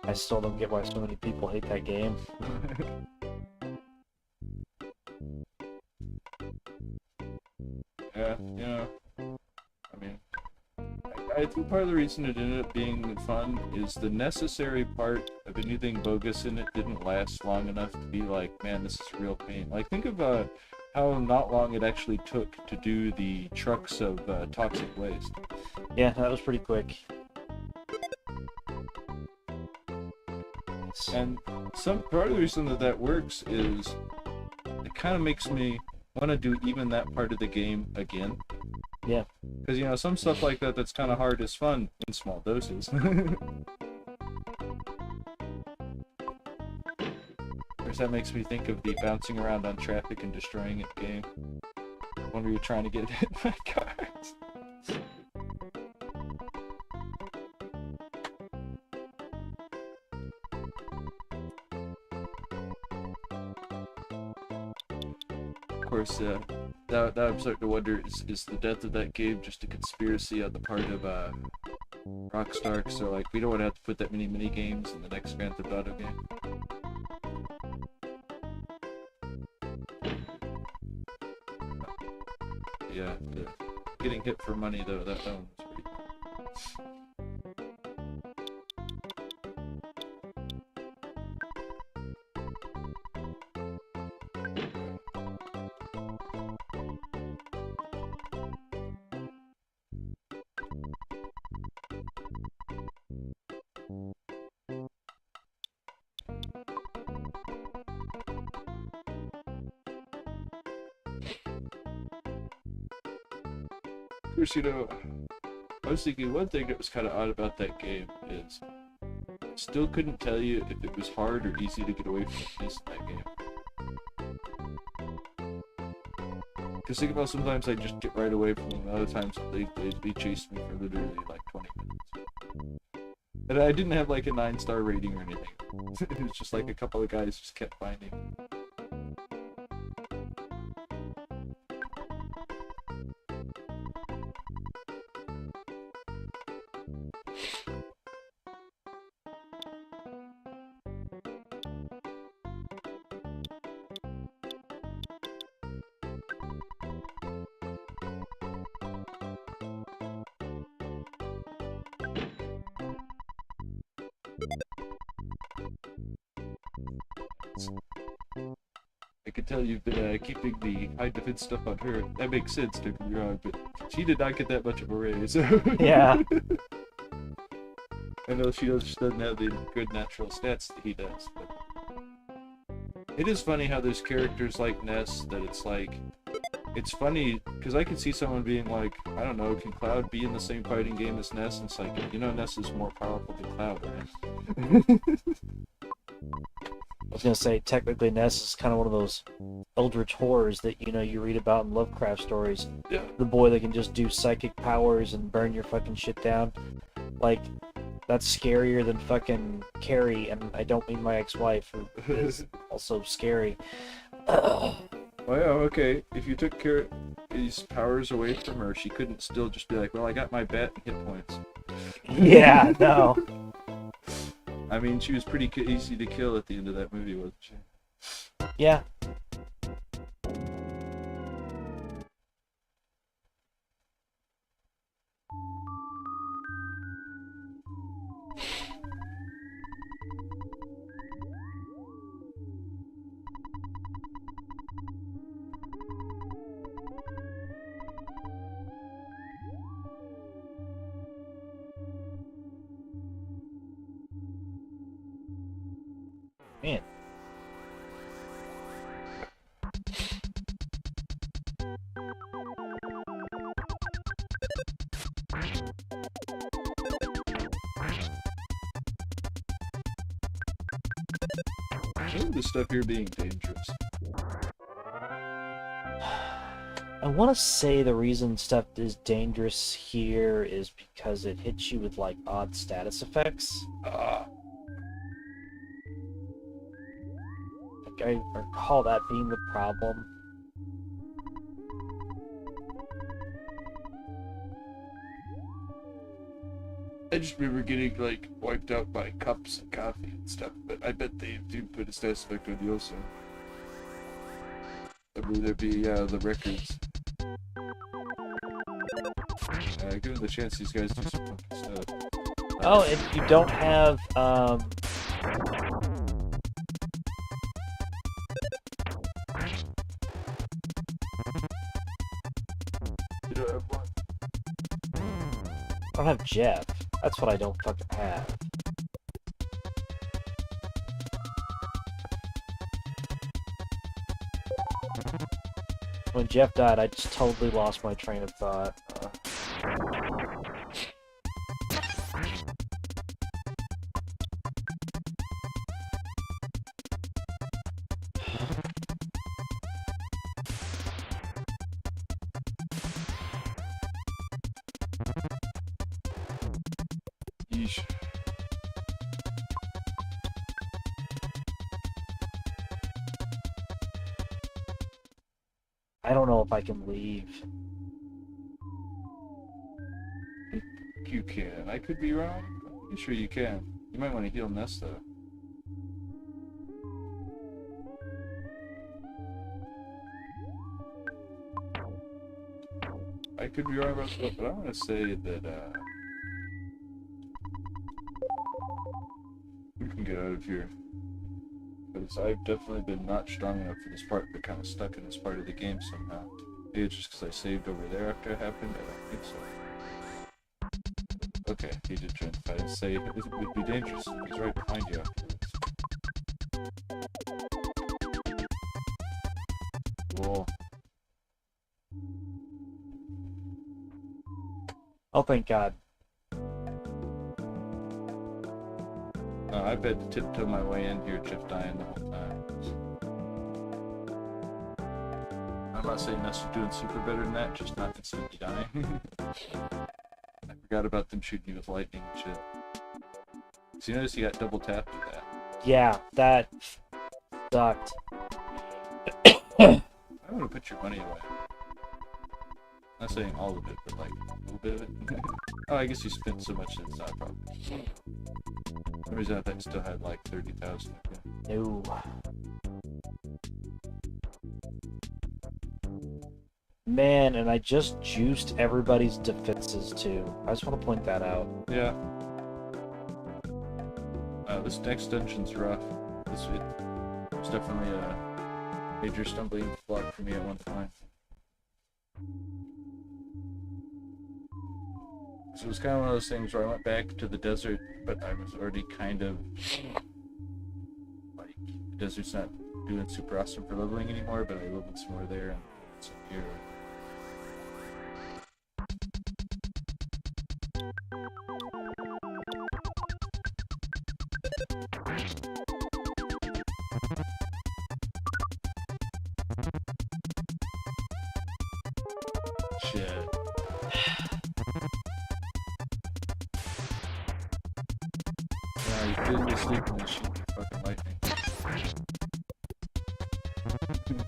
[SPEAKER 1] I still don't get why so many people hate that game.
[SPEAKER 2] Yeah, I mean, I think part of the reason it ended up being fun is the necessary part of anything bogus in it didn't last long enough to be like, man, this is a real pain. Like, think of how not long it actually took to do the trucks of toxic waste.
[SPEAKER 1] Yeah, that was pretty quick.
[SPEAKER 2] And some part of the reason that works is it kind of makes me want to do even that part of the game again.
[SPEAKER 1] Yeah.
[SPEAKER 2] Because, some stuff like that's kind of hard is fun in small doses. Whereas that makes me think of the bouncing around on traffic and destroying it game. When we were trying to get hit by cars. Of course, that I'm starting to wonder, is the death of that game just a conspiracy on the part of Rockstar? So, like, we don't want to have to put that many mini games in the next Grand Theft Auto game. Yeah, getting hit for money though, that one was pretty cool. Of course, I was thinking one thing that was kind of odd about that game is I still couldn't tell you if it was hard or easy to get away from the police in that game. Because think about sometimes I just get right away from them, other times they chased me for literally like 20 minutes. And I didn't have like a 9-star rating or anything. It was just like a couple of guys just kept finding me. I could tell you've been keeping the high defense stuff on her. That makes sense, don't get me wrong, but she did not get that much of a raise.
[SPEAKER 1] Yeah.
[SPEAKER 2] I know she just doesn't have the good natural stats that he does, but it is funny how there's characters like Ness that it's like, it's funny because I can see someone being like, I don't know, can Cloud be in the same fighting game as Ness? And it's like, Ness is more powerful than Cloud, right?
[SPEAKER 1] I was gonna say, technically Ness is kind of one of those eldritch horrors that you read about in Lovecraft stories.
[SPEAKER 2] Yeah.
[SPEAKER 1] The boy that can just do psychic powers and burn your fucking shit down. Like, that's scarier than fucking Carrie, and I don't mean my ex-wife, who is also scary.
[SPEAKER 2] Oh yeah, okay. If you took these powers away from her, she couldn't still just be like, well, I got my bat and hit points.
[SPEAKER 1] Yeah, no.
[SPEAKER 2] I mean, she was pretty easy to kill at the end of that movie, wasn't she?
[SPEAKER 1] Yeah. Man.
[SPEAKER 2] This stuff here being dangerous.
[SPEAKER 1] I want to say the reason stuff is dangerous here is because it hits you with, like, odd status effects. Like, I recall that being the problem.
[SPEAKER 2] I just remember getting like wiped out by cups and coffee and stuff, but I bet they do put a status effect on you also. I believe there'd be the records. Given the chance, these guys do some funky stuff.
[SPEAKER 1] Oh, if you don't have
[SPEAKER 2] You don't have one.
[SPEAKER 1] I don't have Jeff. That's what I don't fucking have. When Jeff died, I just totally lost my train of thought.
[SPEAKER 2] Yeesh.
[SPEAKER 1] I don't know if I can leave.
[SPEAKER 2] You can. I could be wrong. I'm pretty sure you can. You might want to heal Ness though. I could be wrong about stuff, but I want to say that we can get out of here. Because I've definitely been not strong enough for this part, but kind of stuck in this part of the game somehow. Maybe it's just because I saved over there after it happened. I don't think so. Okay, he did try and fight and say it would be dangerous. He's right behind you afterwards. Whoa.
[SPEAKER 1] Oh, thank God.
[SPEAKER 2] I've had to tiptoe my way in here, Jeff dying the whole time. I'm not saying Ness is doing super better than that, just not instantly dying. I forgot about them shooting you with lightning and shit. So you notice you got double tapped with that.
[SPEAKER 1] Yeah, that sucked.
[SPEAKER 2] I want to put your money away. Not saying all of it, but like a little bit of it. Oh, I guess you spent so much that it's not a problem. For some reason I thought you still had like 30,000. Okay.
[SPEAKER 1] No. Man, and I just juiced everybody's defenses too. I just want to point that out.
[SPEAKER 2] Yeah. This next dungeon's rough. It was definitely a major stumbling block for me at one point. So it was kind of one of those things where I went back to the desert, but I was already kind of like, the desert's not doing super awesome for leveling anymore, but I leveled some more there and some here. Shit. Yeah, you couldn't be sleeping and shoot your fucking lightning.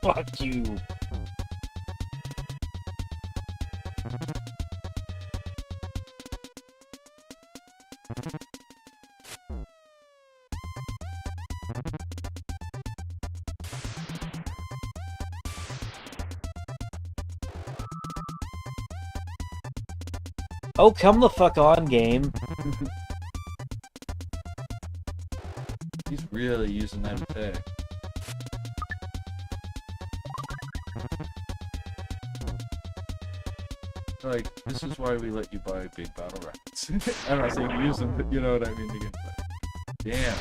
[SPEAKER 1] Fuck you. Oh, come the fuck on, game.
[SPEAKER 2] He's really using that attack. Like, this is why we let you buy big battle rockets. I'm not saying use them, but you know what I mean again. Damn.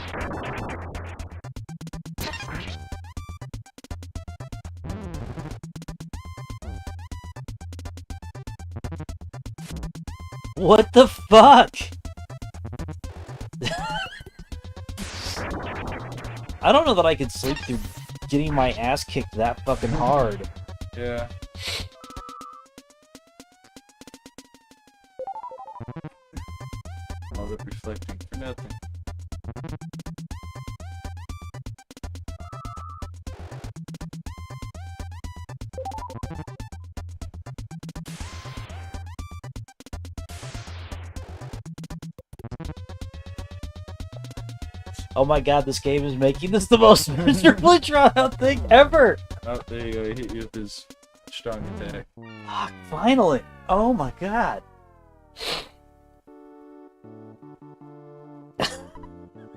[SPEAKER 1] What the fuck? I don't know that I could sleep through getting my ass kicked that fucking hard.
[SPEAKER 2] Yeah. All that reflecting for nothing.
[SPEAKER 1] Oh my god, this game is making this the most miserably drawn out thing ever!
[SPEAKER 2] Oh, there you go. He hit you with his strong attack.
[SPEAKER 1] Fuck, finally! Oh my god.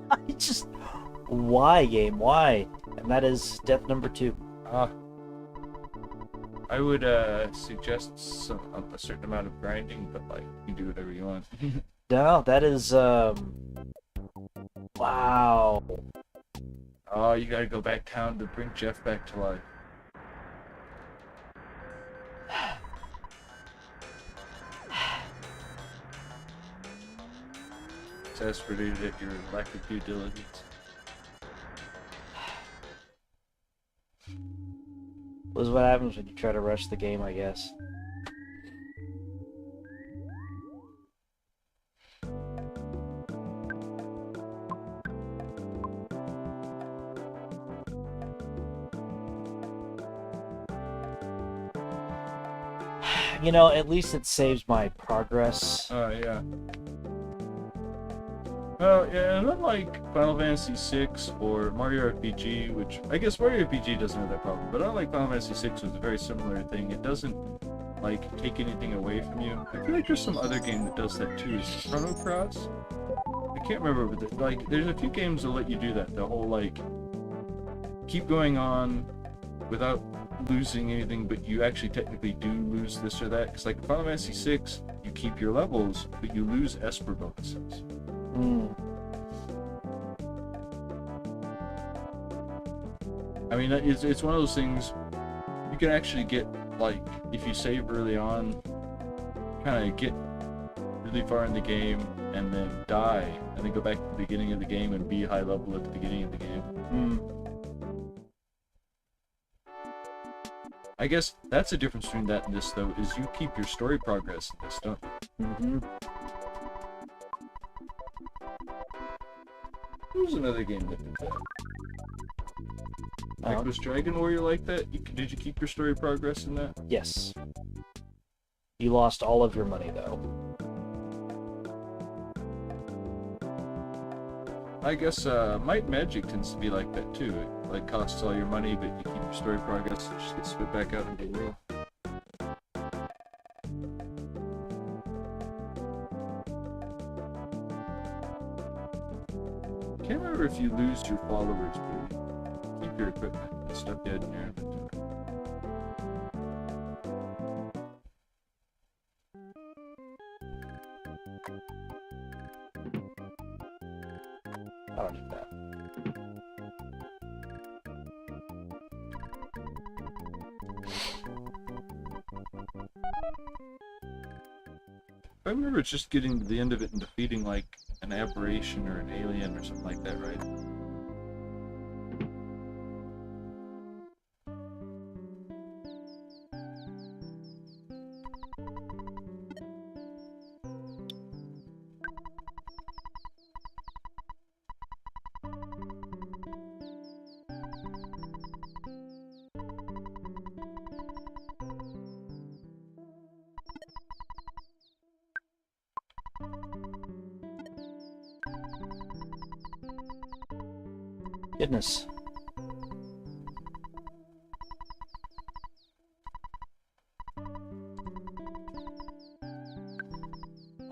[SPEAKER 1] I just... Why, game? Why? And that is death number 2.
[SPEAKER 2] I would suggest a certain amount of grinding, but like you can do whatever you want.
[SPEAKER 1] No, that is, wow.
[SPEAKER 2] Oh, you gotta go back down to bring Jeff back to life. Exasperated at your lack of due diligence.
[SPEAKER 1] This is what happens when you try to rush the game, I guess. You know, at least it saves my progress.
[SPEAKER 2] Oh, yeah. Well, yeah, and unlike Final Fantasy VI or Mario RPG, which I guess Mario RPG doesn't have that problem, but unlike Final Fantasy VI, was a very similar thing. It doesn't like take anything away from you. I feel like there's some other game that does that too. Is it Chrono Cross? I can't remember, but like there's a few games that let you do that. The whole like keep going on without losing anything, but you actually technically do lose this or that. Because like in Final Fantasy VI, you keep your levels, but you lose Esper bonuses. I mean, it's one of those things you can actually get, like, if you save early on, kind of get really far in the game and then die, and then go back to the beginning of the game and be high level at the beginning of the game. I guess that's the difference between that and this, though, is you keep your story progress in this, don't you? There's another game that did that. Like, was Dragon Warrior like that? Did you keep your story progress in that?
[SPEAKER 1] Yes. You lost all of your money, though.
[SPEAKER 2] I guess Might Magic tends to be like that too. It like costs all your money, but you keep your story progress, so it just gets spit back out into the world. Can't remember if you lose your followers, but you keep your equipment and stuff you had in your inventory.
[SPEAKER 1] I don't do that.
[SPEAKER 2] I remember it's just getting to the end of it and defeating like an aberration or an alien or something like that, right?
[SPEAKER 1] Goodness.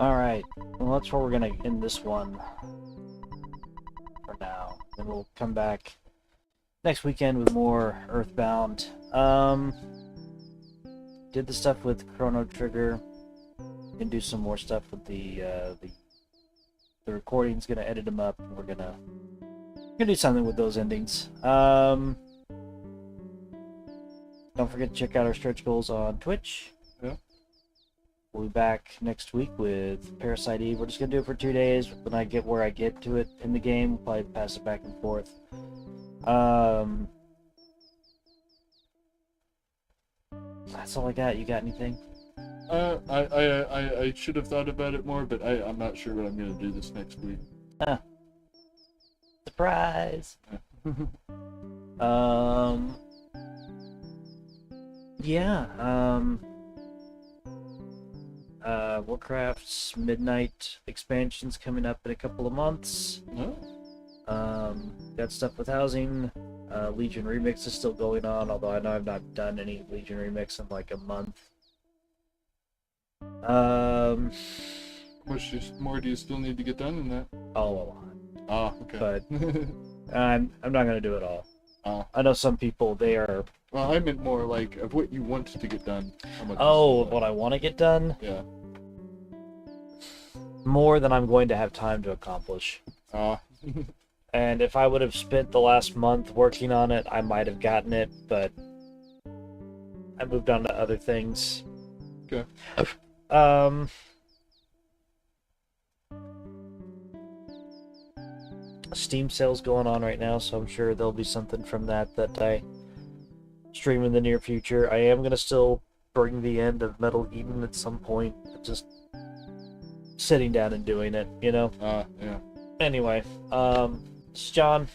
[SPEAKER 1] Alright, well that's where we're gonna end this one for now. Then we'll come back next weekend with more Earthbound. Did the stuff with Chrono Trigger. Gonna do some more stuff with the recordings, gonna edit them up, and we're gonna do something with those endings. Don't forget to check out our stretch goals on Twitch.
[SPEAKER 2] Yeah.
[SPEAKER 1] We'll be back next week with Parasite Eve. We're just gonna do it for 2 days. When I get where I get to it in the game, we'll probably pass it back and forth. That's all I got. You got anything?
[SPEAKER 2] I should have thought about it more, but I'm not sure what I'm gonna do this next week.
[SPEAKER 1] Surprise! Warcraft's Midnight expansion's coming up in a couple of months.
[SPEAKER 2] Oh.
[SPEAKER 1] Got stuff with housing. Legion Remix is still going on, although I know I've not done any Legion Remix in like a month.
[SPEAKER 3] How much more do you still need to get done in that?
[SPEAKER 1] Oh, a lot.
[SPEAKER 3] Ah, okay.
[SPEAKER 1] But I'm not gonna do it all.
[SPEAKER 3] Ah.
[SPEAKER 1] I know some people, they are.
[SPEAKER 3] Well, I meant more like of what you want to get done. How much
[SPEAKER 1] Oh,
[SPEAKER 3] is
[SPEAKER 1] what I want to get done?
[SPEAKER 3] Yeah.
[SPEAKER 1] More than I'm going to have time to accomplish.
[SPEAKER 3] Ah.
[SPEAKER 1] And if I would have spent the last month working on it, I might have gotten it, but I moved on to other things.
[SPEAKER 3] Okay.
[SPEAKER 1] Steam sales going on right now, so I'm sure there'll be something from that I stream in the near future. I am gonna still bring the end of Metal Eden at some point. Just sitting down and doing it, you know.
[SPEAKER 3] Yeah.
[SPEAKER 1] Anyway, it's John.